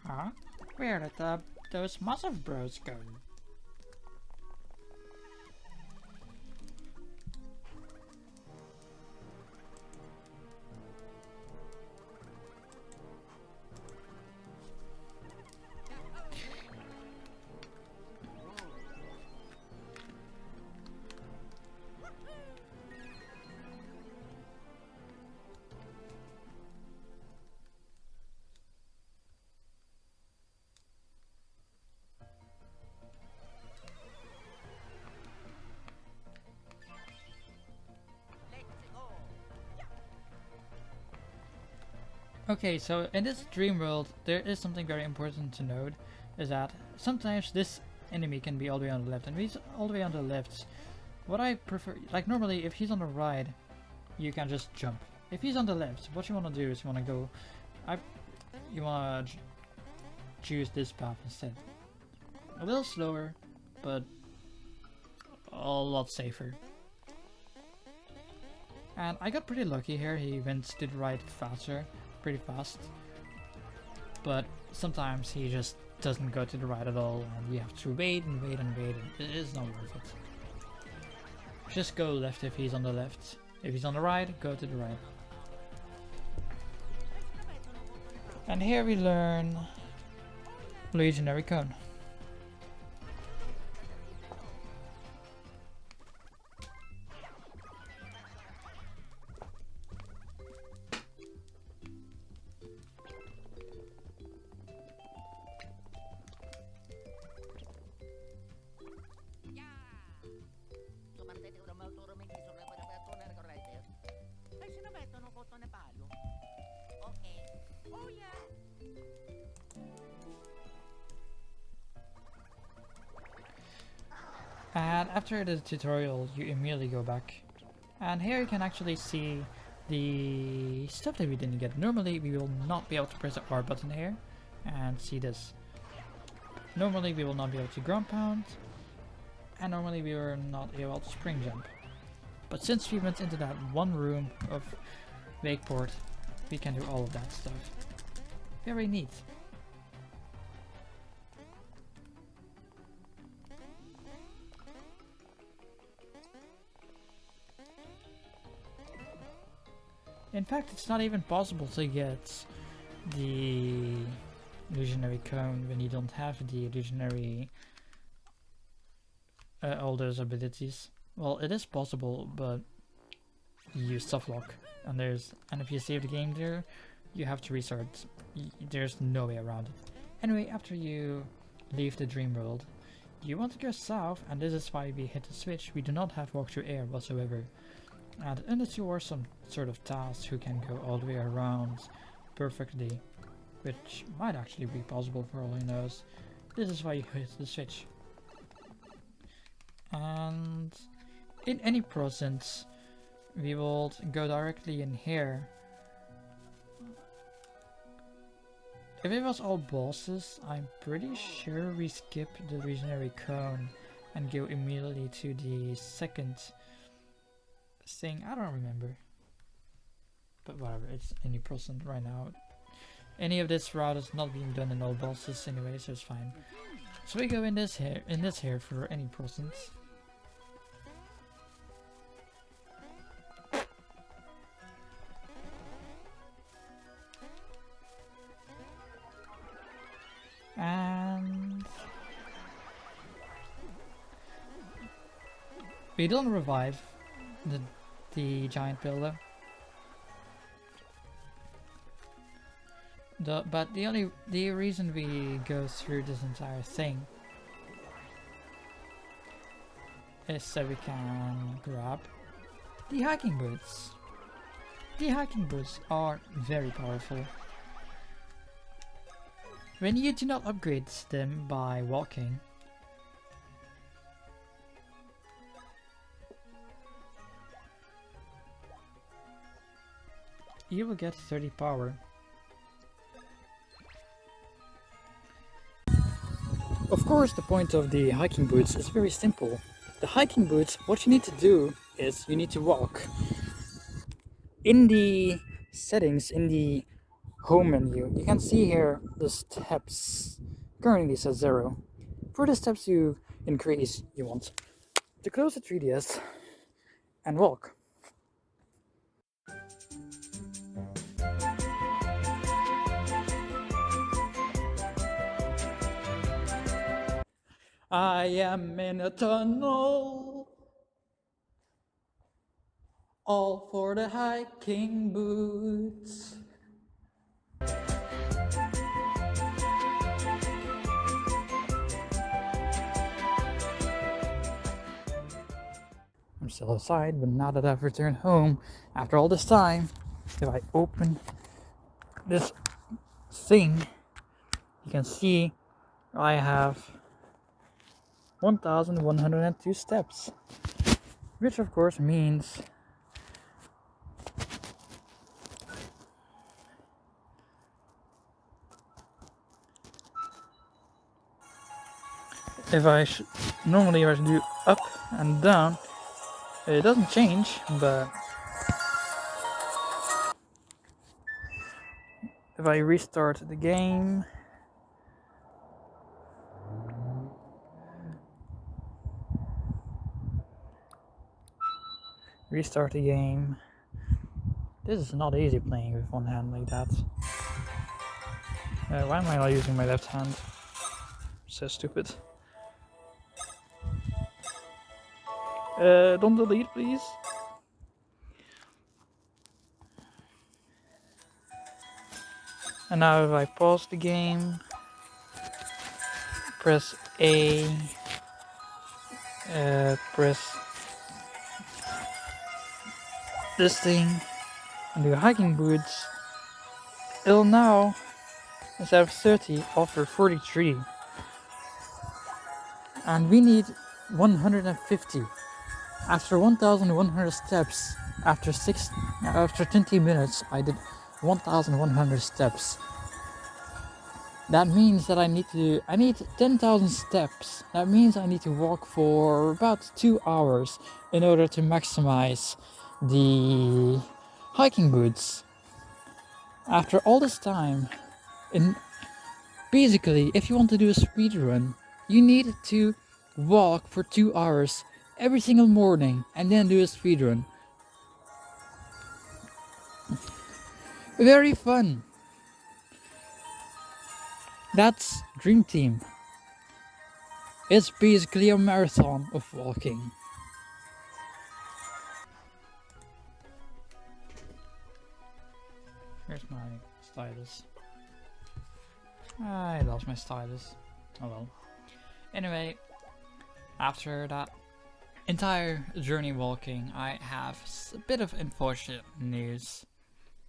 Huh? Where did those massive bros go? Okay, so in this dream world, there is something very important to note, is that sometimes this enemy can be all the way on the left, and if he's all the way on the left, what I prefer, like normally if he's on the right, you can just jump. If he's on the left, what you want to do is you want to go, you want to choose this path instead. A little slower, but a lot safer. And I got pretty lucky here, he went to the right faster. Pretty fast, but sometimes he just doesn't go to the right at all and you have to wait and wait and wait, and it is not worth it. Just go left if he's on the left. If he's on the right, go to the right. And here we learn Legionary Cone. And after the tutorial, you immediately go back. And here you can actually see the stuff that we didn't get. Normally we will not be able to press the R button here and see this. Normally we will not be able to ground pound. And normally we were not able to spring jump. But since we went into that one room of Wakeport, we can do all of that stuff. Very neat. In fact, it's not even possible to get the illusionary cone when you don't have the illusionary all those abilities. Well, it is possible, but you use softlock, and if you save the game there, you have to restart. There's no way around it. Anyway, after you leave the dream world, you want to go south, and this is why we hit the switch. We do not have walk through air whatsoever. And unless you are some sort of task who can go all the way around perfectly, which might actually be possible for all who knows, this is why you hit the switch. And in any process, we will go directly in here. If it was all bosses, I'm pretty sure we skip the Legionary Cone and go immediately to the second thing. I don't remember, but whatever, it's any percent right now. Any of this route is not being done in all bosses anyway, so it's fine. So we go in this here for any percent. And we don't revive the giant builder. But the reason we go through this entire thing is so we can grab the hiking boots. The hiking boots are very powerful. When you do not upgrade them by walking, you will get 30 power. Of course, the point of the hiking boots is very simple. The hiking boots, what you need to do is you need to walk. In the settings, in the home menu, you can see here the steps. Currently it says 0. For the steps you increase, you want to close the 3DS and walk. I am in a tunnel, all for the hiking boots. I'm still outside, but now that I've returned home after all this time, if I open this thing, you can see I have 1102 steps, which of course means if I normally I should do up and down, it doesn't change, but if I restart the game, this is not easy playing with one hand like that. Why am I not using my left hand? So stupid. Don't delete, please. And now if I pause the game, press A, press this thing, and do hiking boots, it'll now, instead of 30, offer 43. And we need 150. After 1100 steps, after 20 minutes, I did 1100 steps. That means that I need 10,000 steps. That means I need to walk for about 2 hours in order to maximize the hiking boots. After all this time, basically, if you want to do a speed run, you need to walk for 2 hours every single morning and then do a speed run. Very fun. That's Dream Team. It's basically a marathon of walking. Here's my stylus. I lost my stylus. Oh well. Anyway, after that entire journey walking, I have a bit of unfortunate news.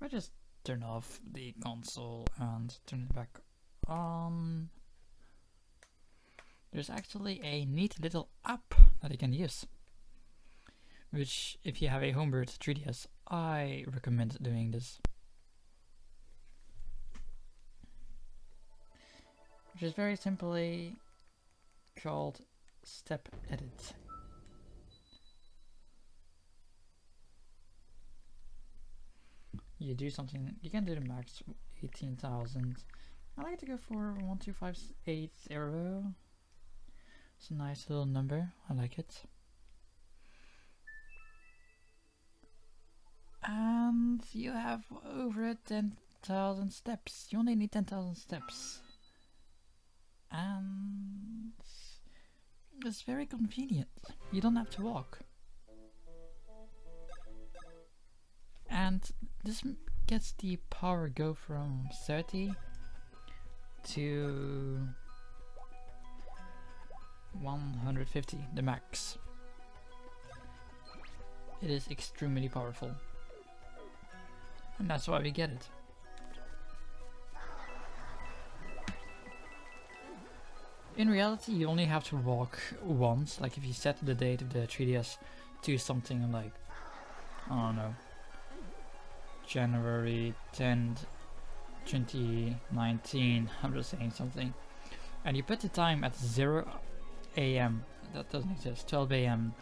I just turn off the console and turn it back on. There's actually a neat little app that you can use, which if you have a homebird 3DS, I recommend doing this. Which is very simply called Step Edit. You do something, you can do the max 18,000. I like to go for 12580. It's a nice little number, I like it. And you have over 10,000 steps. You only need 10,000 steps. And it's very convenient. You don't have to walk. And this gets the power go from 30 to 150, the max. It is extremely powerful. And that's why we get it. In reality, you only have to walk once. Like if you set the date of the 3DS to something like, I don't know, January 10th, 2019, I'm just saying something. And you put the time at 0 AM, that doesn't exist, 12 AM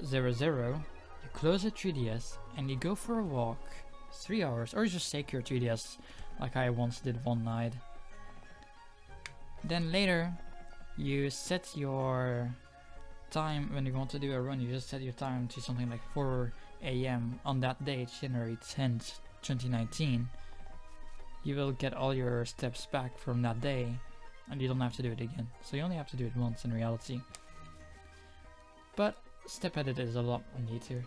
00, you close the 3DS and you go for a walk, 3 hours, or you just take your 3DS like I once did one night. Then later, you set your time when you want to do a run, you just set your time to something like 4 AM on that date, January 10th, 2019. You will get all your steps back from that day, and you don't have to do it again. So you only have to do it once in reality. But step edit is a lot neater.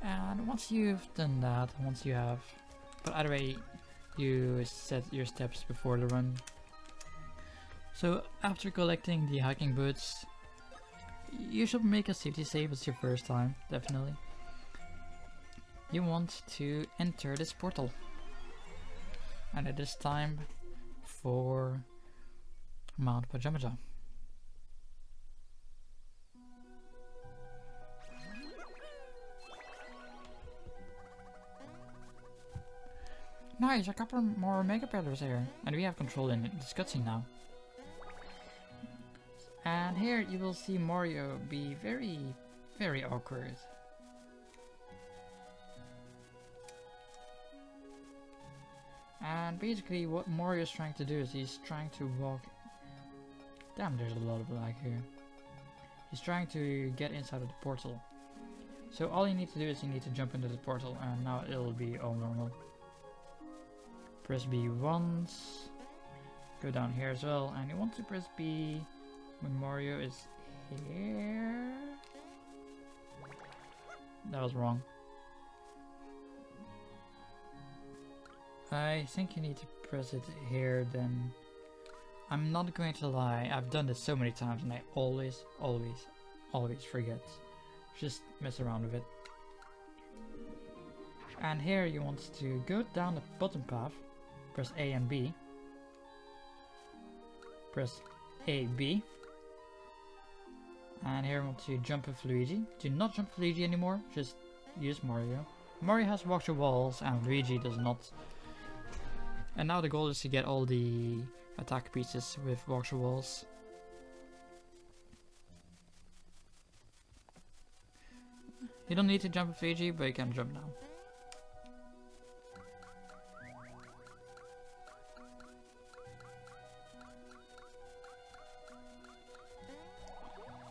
And once you've done that, but either way, you set your steps before the run. So after collecting the hiking boots, you should make a safety save. It's your first time, definitely. You want to enter this portal. And it is time for Mount Pajamaja. Nice, a couple more Mega Pillars here. And we have control in this cutscene now. And here you will see Mario be very, very awkward. And basically what Mario is trying to do is he's trying to walk... Damn, there's a lot of lag here. He's trying to get inside of the portal. So all you need to do is you need to jump into the portal, and now it'll be all normal. Press B once. Go down here as well, and you want to press B when Mario is here. That was wrong. I think you need to press it here then. I'm not going to lie, I've done this so many times and I always forget. Just mess around with it. And here you want to go down the bottom path, press A and B. Press A, B. And here I want to jump with Luigi. Do not jump with Luigi anymore, just use Mario. Mario has walked the walls and Luigi does not. And now the goal is to get all the attack pieces with walk the walls. You don't need to jump with Luigi, but you can jump now.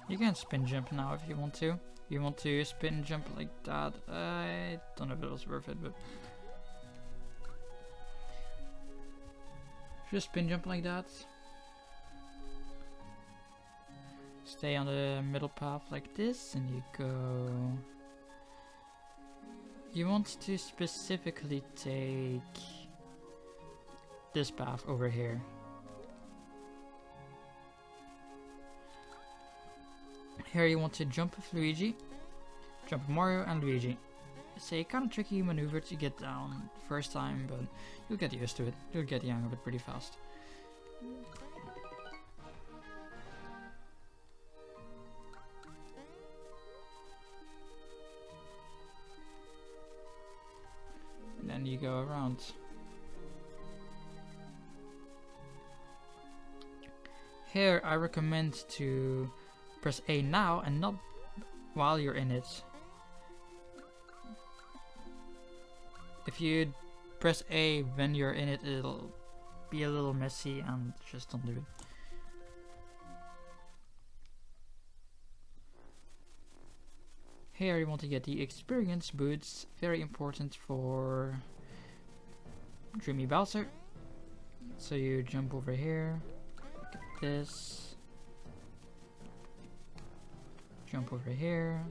You can spin jump now if you want to. You want to spin jump like that. I don't know if it was worth it, but just spin jump like that. Stay on the middle path like this, and you go. You want to specifically take this path over here. Here you want to jump with Luigi, jump with Mario and Luigi. It's a kind of tricky maneuver to get down first time, but you'll get used to it. You'll get the hang of it pretty fast. And then you go around. Here I recommend to press A now and not while you're in it. If you press A when you're in it, it'll be a little messy, and just don't do it. Here you want to get the experience boots, very important for Dreamy Bowser. So you jump over here, get this. Jump over here.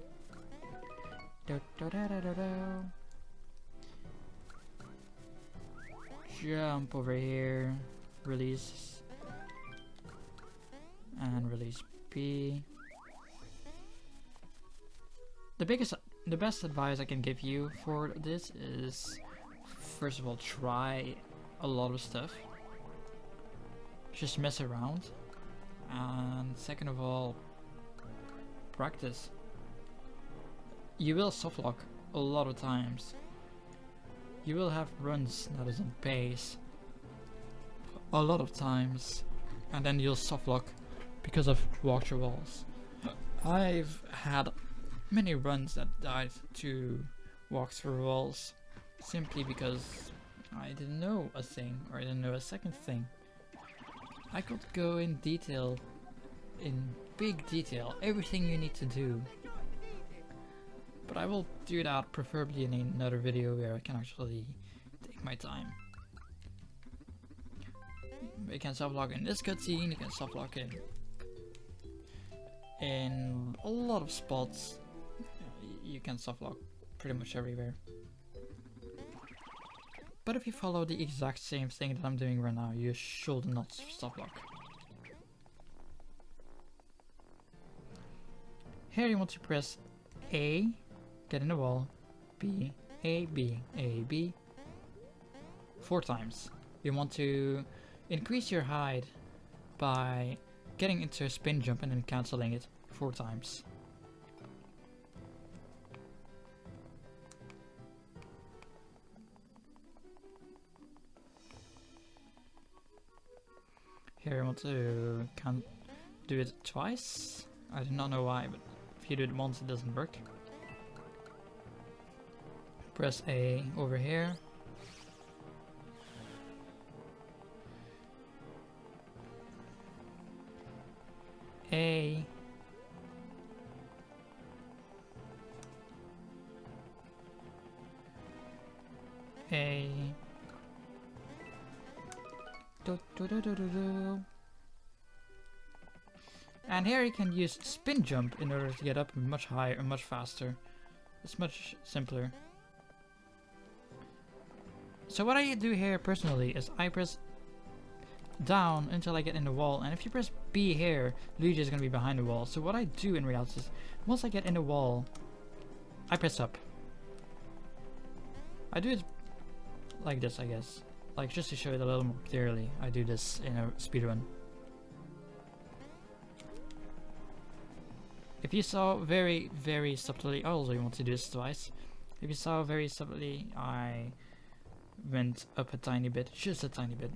Do, do, do, do, do, do. Jump over here. Release. And release B. the best advice I can give you for this is, first of all, try a lot of stuff. Just mess around. And second of all, practice. You will softlock a lot of times. You will have runs that is on pace a lot of times, and then you'll softlock because of walk through walls. I've had many runs that died to walk through walls simply because I didn't know a thing, or I didn't know a second thing. I could go in detail, in big detail, everything you need to do. But I will do that preferably in another video where I can actually take my time. You can softlock in this cutscene, you can softlock in a lot of spots. You can softlock pretty much everywhere. But if you follow the exact same thing that I'm doing right now, you should not softlock. Here you want to press A, get in the wall, B, A, B, A, B, 4 times. You want to increase your height by getting into a spin jump and then cancelling it 4 times. Here I want to do it twice. I do not know why, but if you do it once it doesn't work. Press A over here. A. A. And here you can use spin jump in order to get up much higher and much faster. It's much simpler. So what I do here personally is I press down until I get in the wall, and if you press B here, Luigi is going to be behind the wall. So what I do in reality is, once I get in the wall, I press up. I do it like this, I guess. Like, just to show it a little more clearly, I do this in a speedrun. If you saw very, very subtly, I also want to do this twice. If you saw very subtly, I went up a tiny bit, just a tiny bit.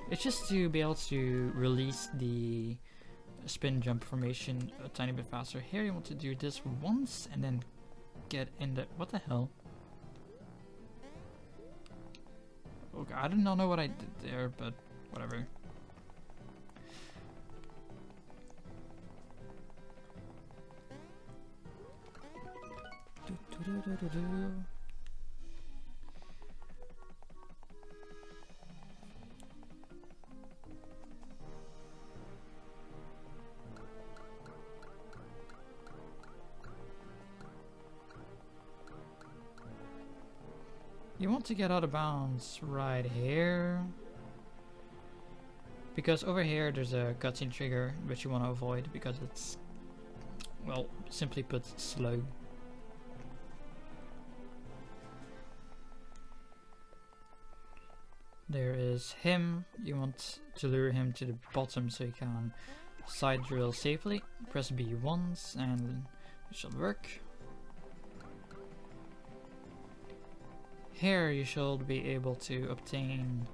It's just to be able to release the spin jump formation a tiny bit faster. Here you want to do this once and then get in the... What the hell? Okay, I do not know what I did there, but whatever. You want to get out of bounds right here, because over here there's a cutscene trigger which you want to avoid because it's, well, simply put, slow. There is him. You want to lure him to the bottom so you can side drill safely. Press B once and it should work. Here you should be able to obtain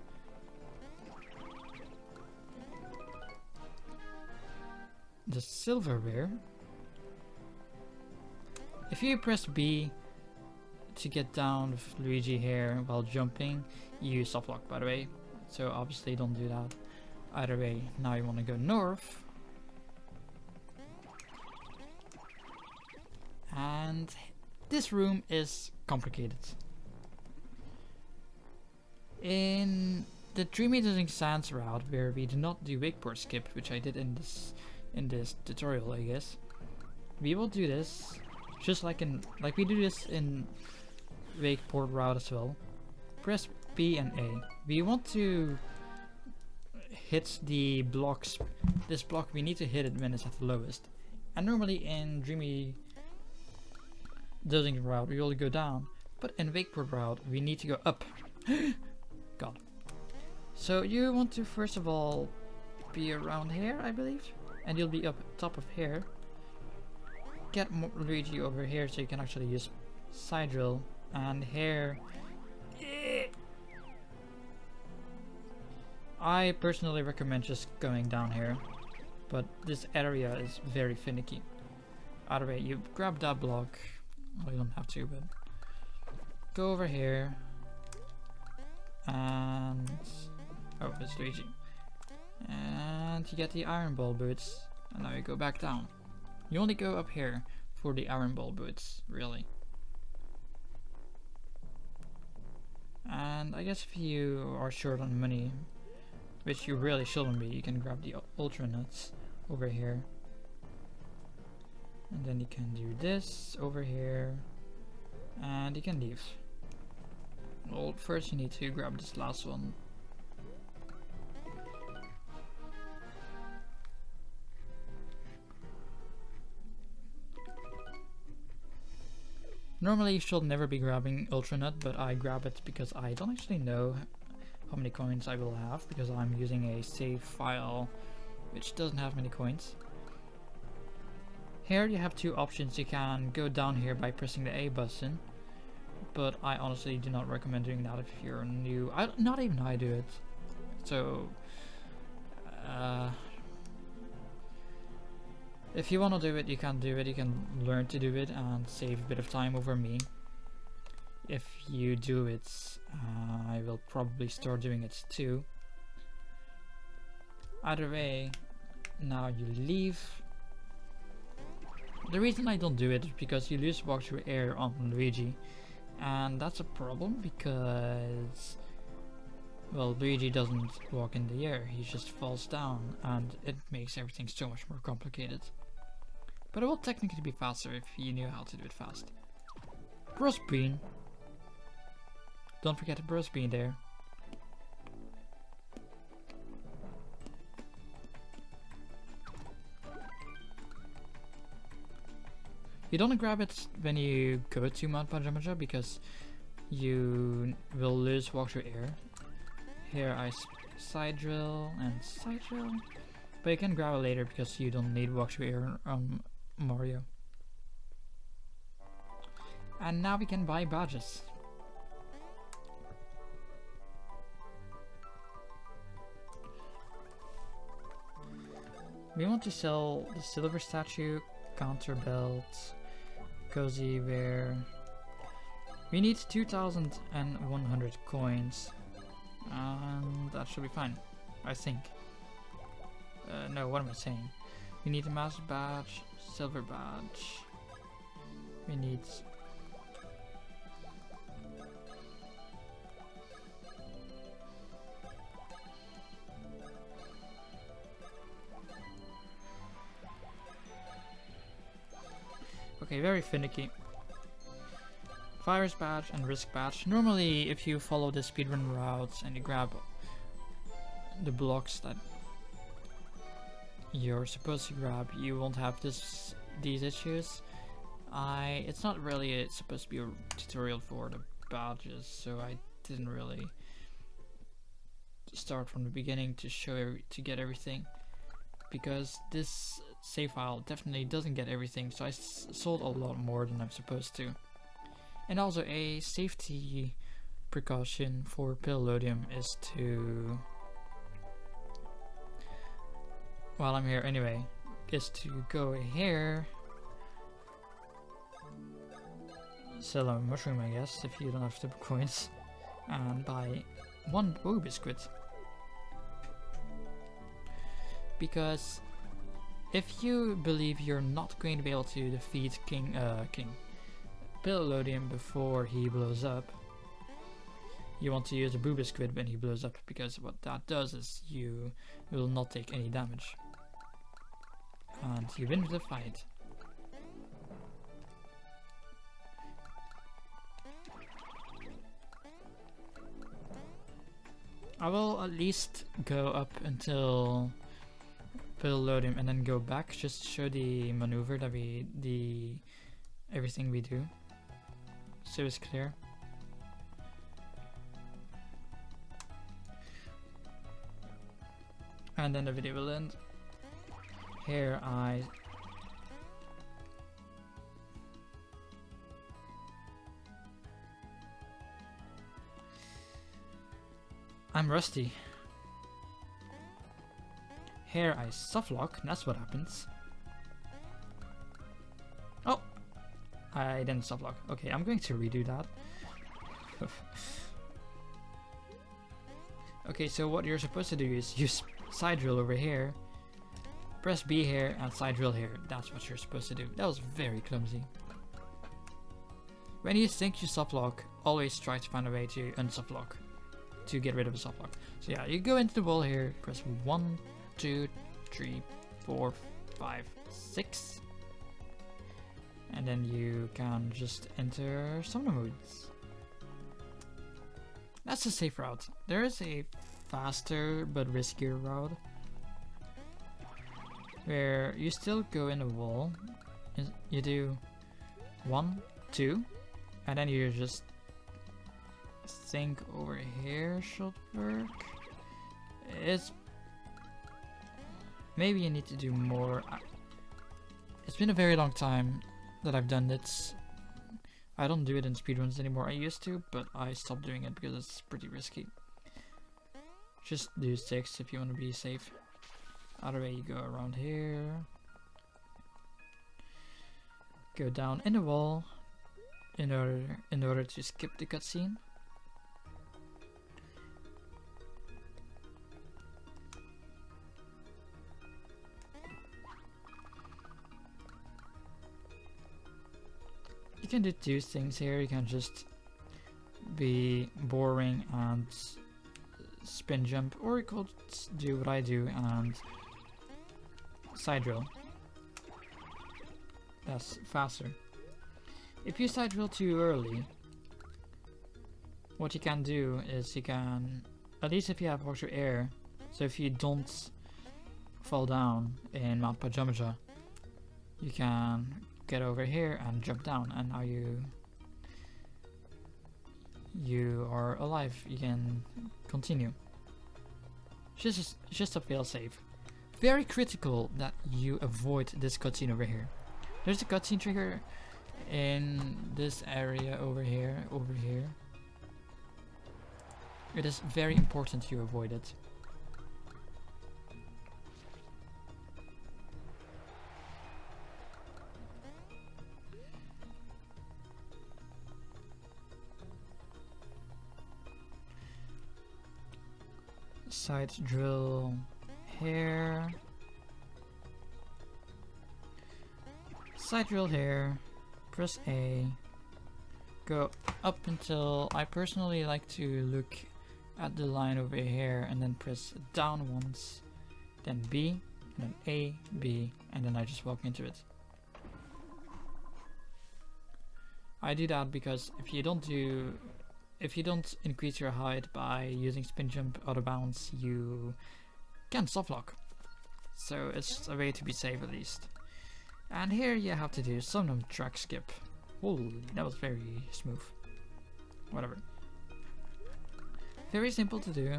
the silverware. If you press B to get down with Luigi here while jumping, you softlock, by the way, so obviously don't do that. Either way, now you want to go north, and this room is complicated. In the Dreamy Dozing Sands route, where we do not do wakeboard skip, which I did in this tutorial, I guess, we will do this just like we do this in wakeboard route as well. Press B and A. We want to hit the blocks. This block, we need to hit it when it's at the lowest. And normally in Dreamy Dozing route we will go down, but in wakeboard route we need to go up. God. So you want to first of all be around here, I believe, and you'll be up top of here. Get Luigi over here so you can actually use side drill, and here. I personally recommend just going down here, but this area is very finicky. Either way, you grab that block. Well, you don't have to, but go over here, and oh, it's Luigi. And you get the iron ball boots, and now you go back down. You only go up here for the iron ball boots, really. And I guess if you are short on money, which you really shouldn't be, you can grab the ultra nuts over here. And then you can do this over here, and you can leave. Well, first you need to grab this last one. Normally you should never be grabbing Ultra Nut, but I grab it because I don't actually know how many coins I will have, because I'm using a save file which doesn't have many coins. Here you have two options. You can go down here by pressing the A button, but I honestly do not recommend doing that if you're new. Not even I do it. So if you want to do it, you can do it. You can learn to do it and save a bit of time over me. If you do it, I will probably start doing it too. Either way, now you leave. The reason I don't do it is because you lose walk through air on Luigi, and that's a problem because, well, Luigi doesn't walk in the air, he just falls down, and it makes everything so much more complicated. But it will technically be faster if you knew how to do it fast. Burst bean. Don't forget the burst bean there. You don't grab it when you go to Mount Pajamaja because you will lose walkthrough air. Here I side drill and side drill, but you can grab it later because you don't need walkthrough air on Mario. And now we can buy badges. We want to sell the silver statue, counter belt, cozy wear. We need 2,100 coins, and that should be fine, I think. No, what am I saying? We need a master badge, silver badge. We need okay, very finicky. Virus badge and risk badge. Normally, if you follow the speedrun routes and you grab the blocks that you're supposed to grab, you won't have these issues. It's not really supposed to be a tutorial for the badges, so I didn't really start from the beginning to show to get everything, because this save file definitely doesn't get everything, so I sold a lot more than I'm supposed to. And also a safety precaution for Pillodium is to, while I'm here anyway, is to go here, sell a mushroom I guess if you don't have the coins, and buy one Boo Biscuit. Because if you believe you're not going to be able to defeat King Pillodium before he blows up, you want to use a Boo Biscuit when he blows up, because what that does is you will not take any damage. And you win the fight. I will at least go up until Pillodium and then go back, just to show the maneuver that everything we do. so it's clear. And then the video will end. Here I'm rusty. Here I softlock, that's what happens. Oh! I didn't softlock. Okay, I'm going to redo that. Okay, so what you're supposed to do is use side drill over here, press B here, and side drill here. That's what you're supposed to do. That was very clumsy. When you think you softlock, always try to find a way to unsoftlock, to get rid of a softlock. So yeah, you go into the wall here, press 1, 2, 3, 4, 5, 6. And then you can just enter somnom modes. That's a safe route. There is a faster but riskier route where you still go in the wall. You do 1, 2, and then you just think over here should work. It's maybe you need to do more. It's been a very long time that I've done this. I don't do it in speedruns anymore. I used to, but I stopped doing it because it's pretty risky. Just do 6 if you want to be safe. Other way, you go around here. Go down in the wall in order to skip the cutscene. You can do 2 things here. You can just be boring and spin jump, or you could do what I do and side drill. That's faster. If you side drill too early, what you can do is you can, at least if you have water air, so if you don't fall down in Mount Pajamaja, you can get over here and jump down, and now you are alive. You can continue. Just a fail safe. Very critical that you avoid this cutscene over here. There's a cutscene trigger in this area over here. It is very important you avoid it. Side drill here. Side drill here. Press A. Go up until, I personally like to look at the line over here, and then press down once, then B, and then A, B, and then I just walk into it. I do that because if you don't increase your height by using spin jump out of bounds, you can softlock. So it's a way to be safe at least. And here you have to do somnom track skip. Holy, that was very smooth. Whatever. Very simple to do.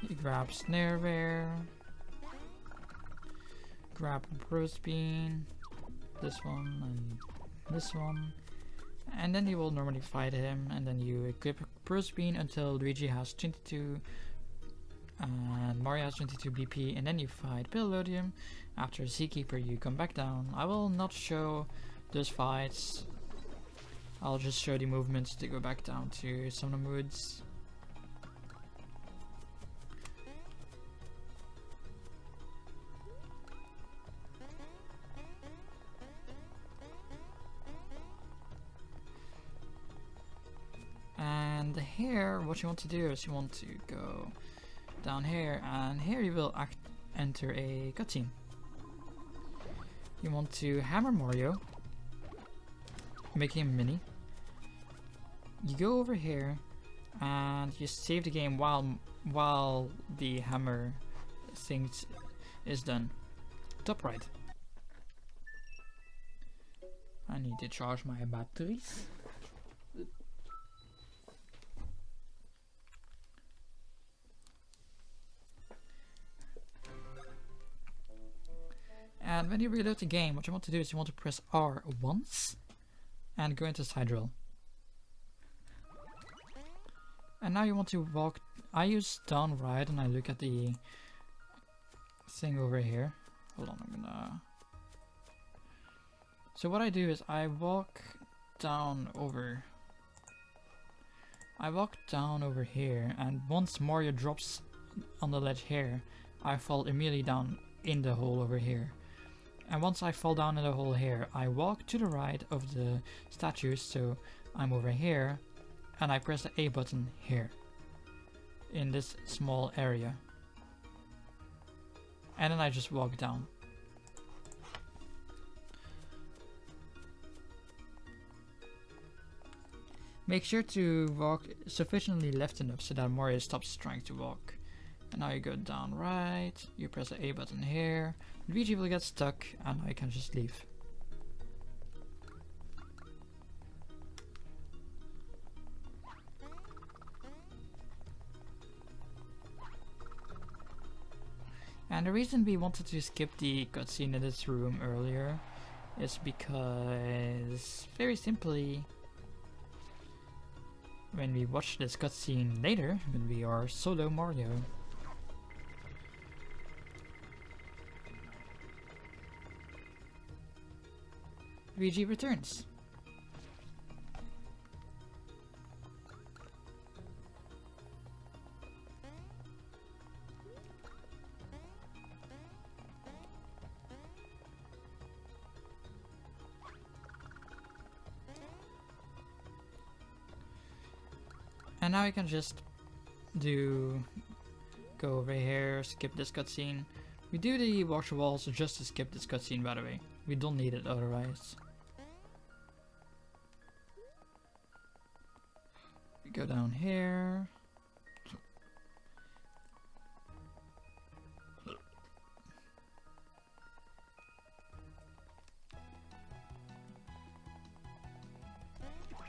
You grab snare bear, grab roast bean, this one and this one, and then you will normally fight him, and then you equip roast bean until Luigi has 22 and Mario has 22 BP, and then you fight Palladium. After Seakeeper you come back down. I will not show those fights, I'll just show the movements to go back down to Somnom Woods. And here, what you want to do is you want to go down here, and here you will enter a cutscene. You want to hammer Mario, making him mini. You go over here and you save the game while the hammer thing is done. Top right. I need to charge my batteries. And when you reload the game, what you want to do is you want to press R once and go into side roll. And now you want to walk. I use down right and I look at the thing over here. Hold on, I'm gonna. So what I do is I walk down over. I walk down over here, and once Mario drops on the ledge here, I fall immediately down in the hole over here. And once I fall down in the hole here, I walk to the right of the statues, so I'm over here, and I press the A button here, in this small area. And then I just walk down. Make sure to walk sufficiently left enough so that Mario stops trying to walk. And now you go down right, you press the A button here, Luigi will get stuck and I can just leave. And the reason we wanted to skip the cutscene in this room earlier is because, very simply, when we watch this cutscene later, when we are solo Mario, Luigi returns. And now I can just go over here, skip this cutscene. We do the watch walls just to skip this cutscene, by the way. We don't need it otherwise. We go down here.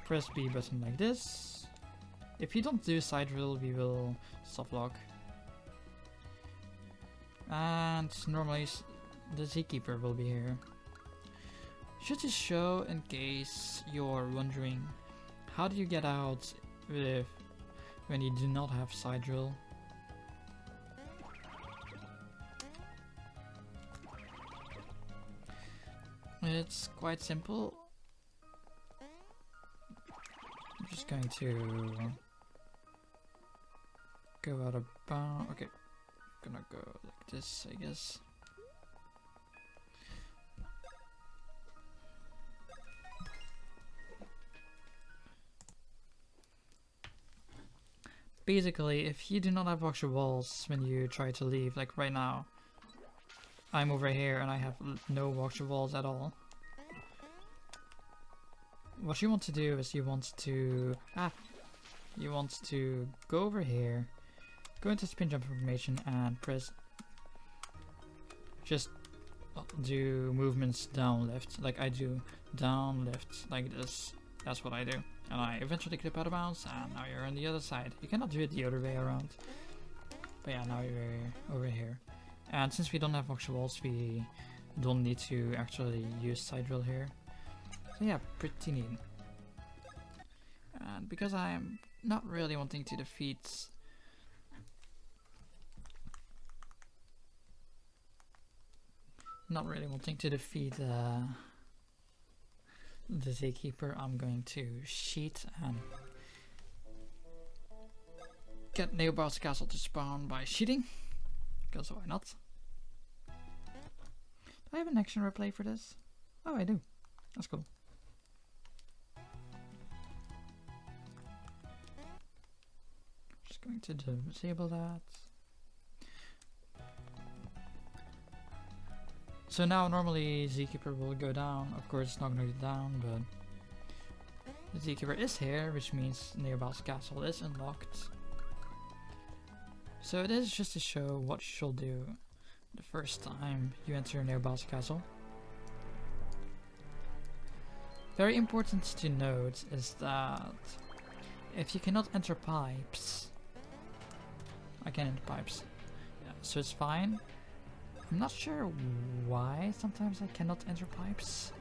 Press B button like this. If you don't do side roll, we will soft lock. And normally the Zkeeper will be here. Should just show in case you're wondering, how do you get out when you do not have side roll? It's quite simple. I'm just going to go out of bounds. Okay, I'm gonna go like this, I guess. Basically, if you do not have boxer walls when you try to leave, like right now, I'm over here and I have no boxer walls at all. What you want to do is you want to go over here, go into spin jump information and press, just do movements down left, like I do down left like this. That's what I do, and I eventually clip out of bounds, and now you're on the other side. You cannot do it the other way around, but yeah, now you're over here. And since we don't have boxer walls, we don't need to actually use side roll here. So yeah, pretty neat. And because I am not really wanting to defeat the Zkeeper, I'm going to cheat and get Neobar's castle to spawn by cheating, because why not? Do I have an action replay for this? Oh, I do. That's cool. Just going to disable that. So now normally Zkeeper will go down. Of course it's not going to go down, but The Zookeeper is here, which means Neobal's castle is unlocked. So this is just to show what you'll do the first time you enter Neobal's castle. Very important to note is that if you cannot enter pipes, I can enter pipes, yeah, so it's fine. I'm not sure why sometimes I cannot enter pipes,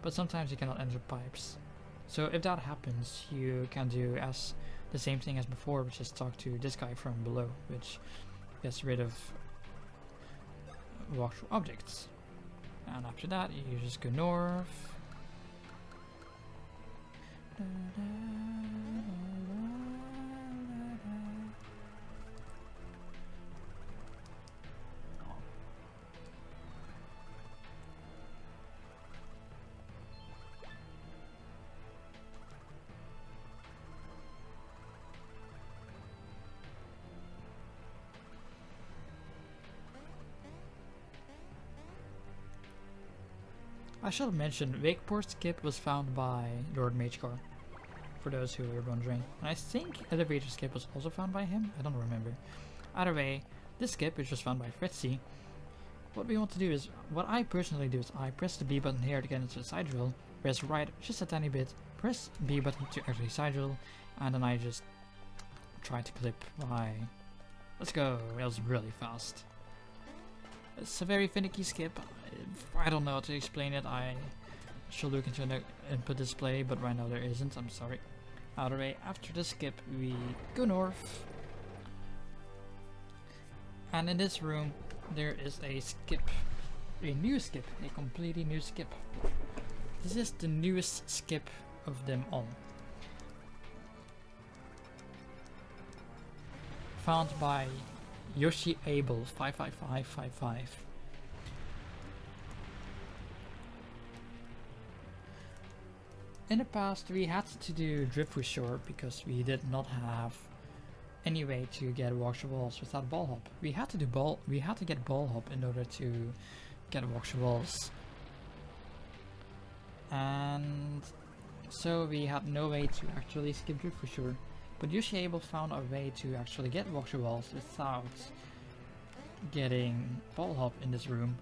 but sometimes you cannot enter pipes. So if that happens, you can do as the same thing as before, which is talk to this guy from below, which gets rid of walkthrough objects. And after that, you just go north. I should have mentioned, Wakeport skip was found by Lord Magecar, for those who were wondering. And I think elevator skip was also found by him, I don't remember. Either way, this skip, which was found by Fritzy, what we want to do is, what I personally do is I press the B button here to get into the side drill, press right just a tiny bit, press B button to actually side drill, and then I just try to clip my... Let's go, that was really fast. It's a very finicky skip. I don't know how to explain it. I should look into an input display, but right now there isn't. I'm sorry. Either way, after the skip, we go north. And in this room, there is a skip. A new skip. A completely new skip. This is the newest skip of them all. Found by Yoshi Abel 55555. In the past we had to do Driftwood Shore because we did not have any way to get walkthrough walls without ball hop. We had to get ball hop in order to get walkthrough walls. And so we had no way to actually skip Driftwood Shore. But Yoshi Abel found a way to actually get walkthrough walls without getting ball hop in this room.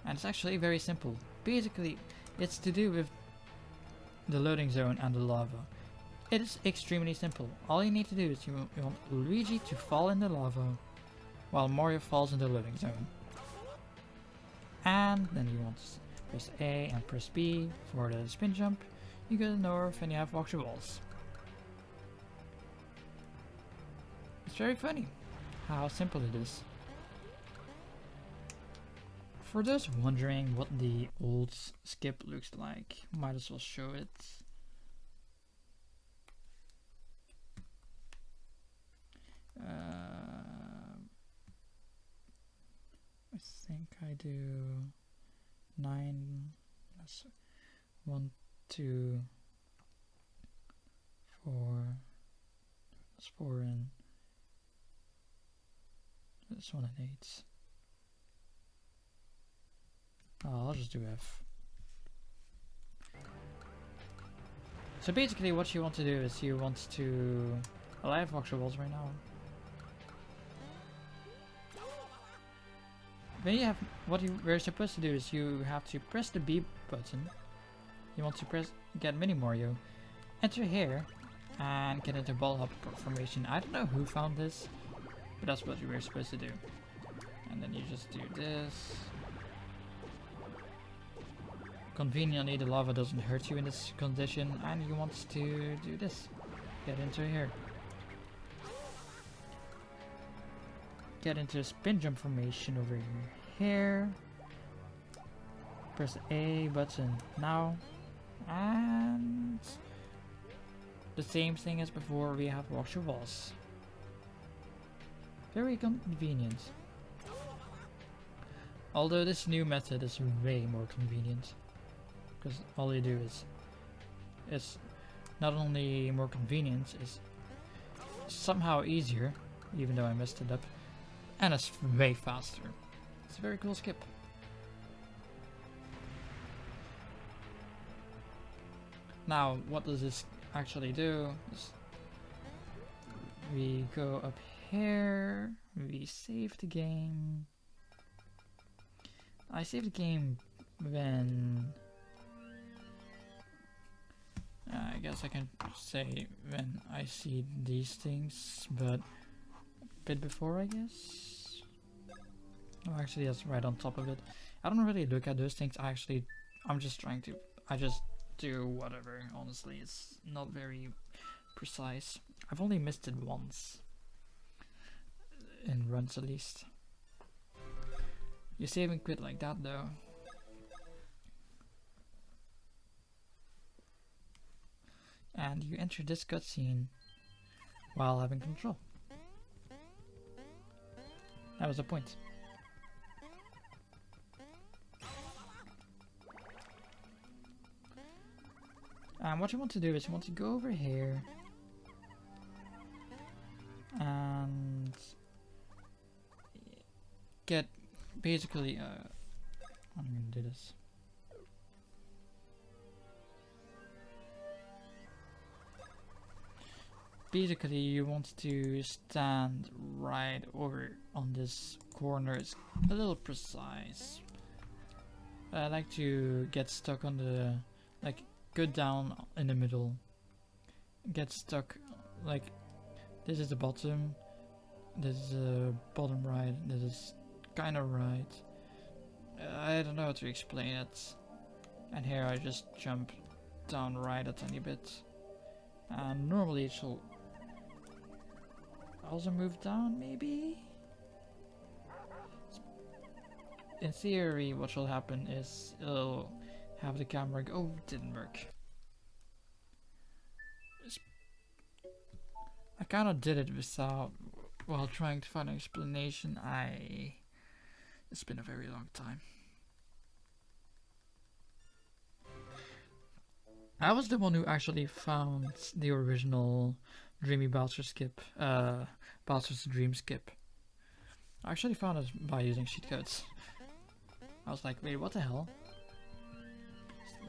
And it's actually very simple. Basically, it's to do with the loading zone and the lava. It is extremely simple. All you need to do is you want Luigi to fall in the lava while Mario falls in the loading zone. And then you want to press A and press B for the spin jump. You go north and you have walkthrough walls. It's very funny how simple it is. For those wondering what the old skip looks like, might as well show it. I think I do 9, that's 1, 2, 4, that's 4 in. This one and 8. Oh, I'll just do F. So basically what you want to do is you want to... Well, I have walkthrough walls right now. Then you have... What we're supposed to do is you have to press the B button. You want to get Mini Mario. Enter here and get into ball hop formation. I don't know who found this, but that's what you were supposed to do. And then you just do this. Conveniently, the lava doesn't hurt you in this condition, and you want to do this. Get into here. Get into spin jump formation over here. Press A button now. And the same thing as before, we have walkthrough walls. Very convenient. Although this new method is way more convenient. Because all you do is it's not only more convenient, it's somehow easier, even though I messed it up, and it's way faster. It's a very cool skip. Now, what does this actually do? We go up here, we save the game. I save the game when... I guess I can say when I see these things, but a bit before, I guess. Oh, actually, that's right on top of it. I don't really look at those things. I'm just trying to. I just do whatever. Honestly, it's not very precise. I've only missed it once in runs, at least. You save and quit like that, though. And you enter this cutscene while having control. That was the point. And what you want to do is you want to go over here and get basically I'm gonna do this. Basically, you want to stand right over on this corner. It's a little precise. I like to get stuck on the, like, go down in the middle. Get stuck, like, this is the bottom. This is the bottom right. This is kind of right. I don't know how to explain it. And here I just jump down right a tiny bit. And normally it shall also move down, maybe? In theory, what shall happen is it'll have the camera go. Oh, it didn't work. I kind of did it without, while trying to find an explanation. It's been a very long time. I was the one who actually found the original Dreamy Bowser skip, Bowser's Dream skip. I actually found it by using cheat codes. I was like, wait, what the hell?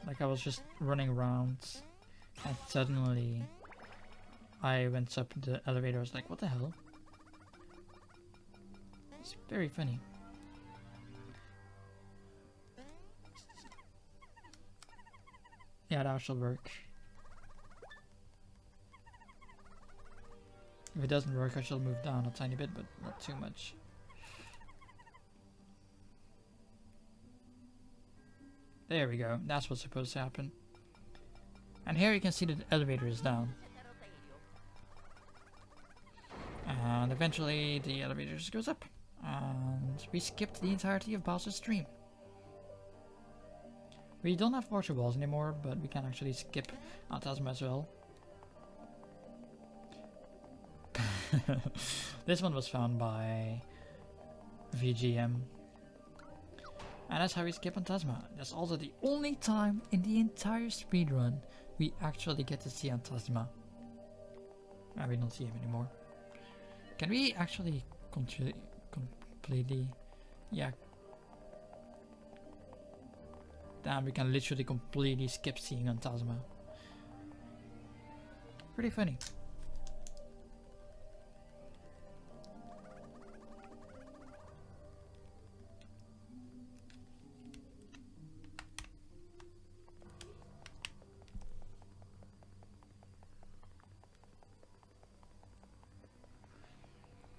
Like, I was just running around and suddenly I went up the elevator. I was like, what the hell? It's very funny. Yeah, that shall work. If it doesn't work, I shall move down a tiny bit, but not too much. There we go. That's what's supposed to happen. And here you can see that the elevator is down. And eventually the elevator just goes up. And we skipped the entirety of Bowser's Dream. We don't have water balls anymore, but we can actually skip Phantasma as well. This one was found by VGM. And that's how we skip Phantasma. That's also the only time in the entire speedrun we actually get to see Phantasma. And we don't see him anymore. Can we actually completely... Yeah. Damn, we can literally completely skip seeing Phantasma. Pretty funny.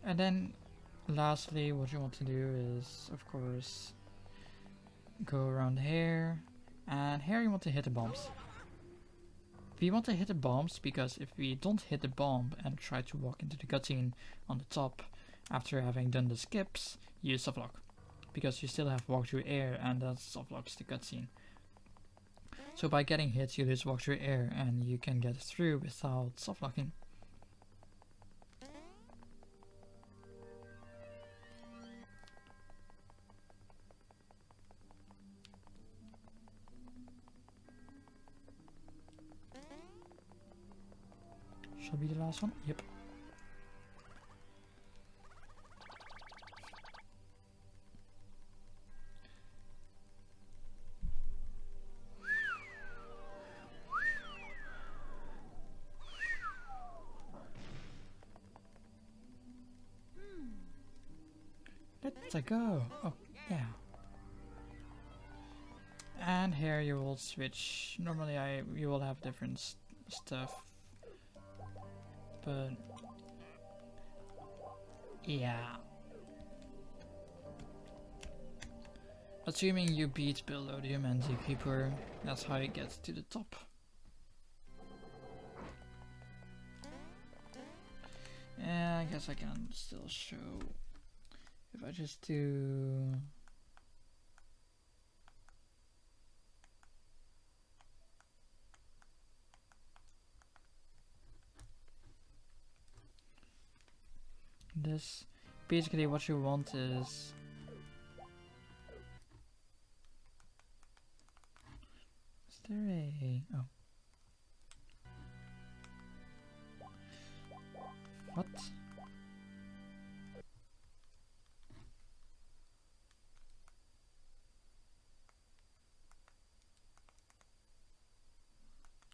And then, lastly, what you want to do is, of course, go around here, and here you want to hit the bombs. We want to hit the bombs because if we don't hit the bomb and try to walk into the cutscene on the top after having done the skips, you softlock. Because you still have walk through air, and that softlocks the cutscene. So by getting hit, you lose walk through air, and you can get through without softlocking. Shall be the last one? Yep. Where did I go? Oh, yeah. And here you will switch. Normally you will have different stuff. But yeah. Assuming you beat Bellodium and Zookeeper, that's how you get to the top. Yeah, I guess I can still show if I just do this. Basically what you want is there a oh. What?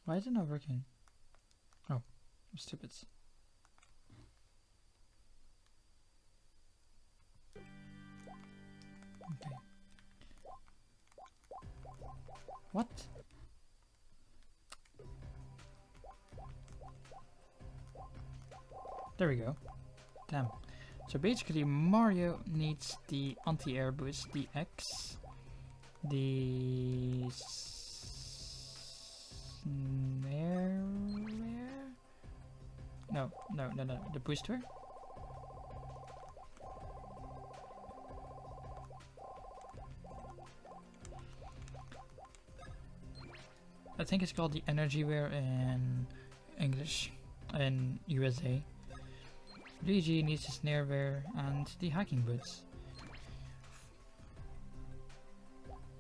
Why is it not working? Oh, I'm stupid. Okay. What? There we go. Damn. So basically Mario needs the anti-air boost, the X, the snare? No, the booster. I think it's called the energy wear in English, in USA. Luigi needs the snare wear and the hiking boots.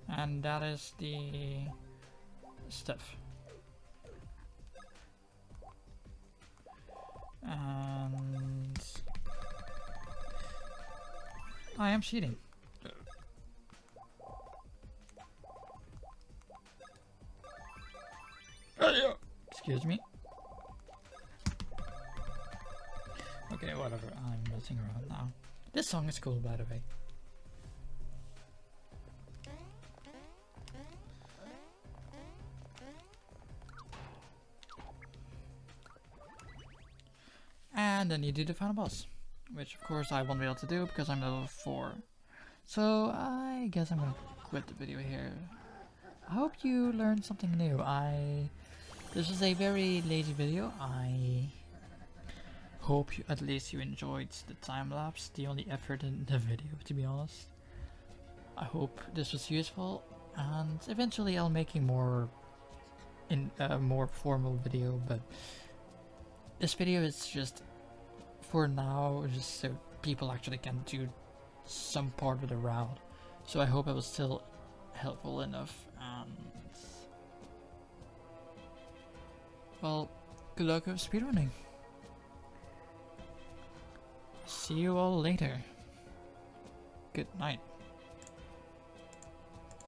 And that is the stuff. And I am cheating. Excuse me. Okay, whatever. I'm messing around now. This song is cool, by the way. And then you do the final boss, which of course I won't be able to do because I'm level 4. So I guess I'm gonna quit the video here. I hope you learned something new. This is a very lazy video. I hope at least you enjoyed the time lapse, the only effort in the video, to be honest. I hope this was useful, and eventually I'll make a more formal video, but this video is just for now, just so people actually can do some part of the route. So I hope it was still helpful enough, and well, good luck with speedrunning. See you all later. Good night.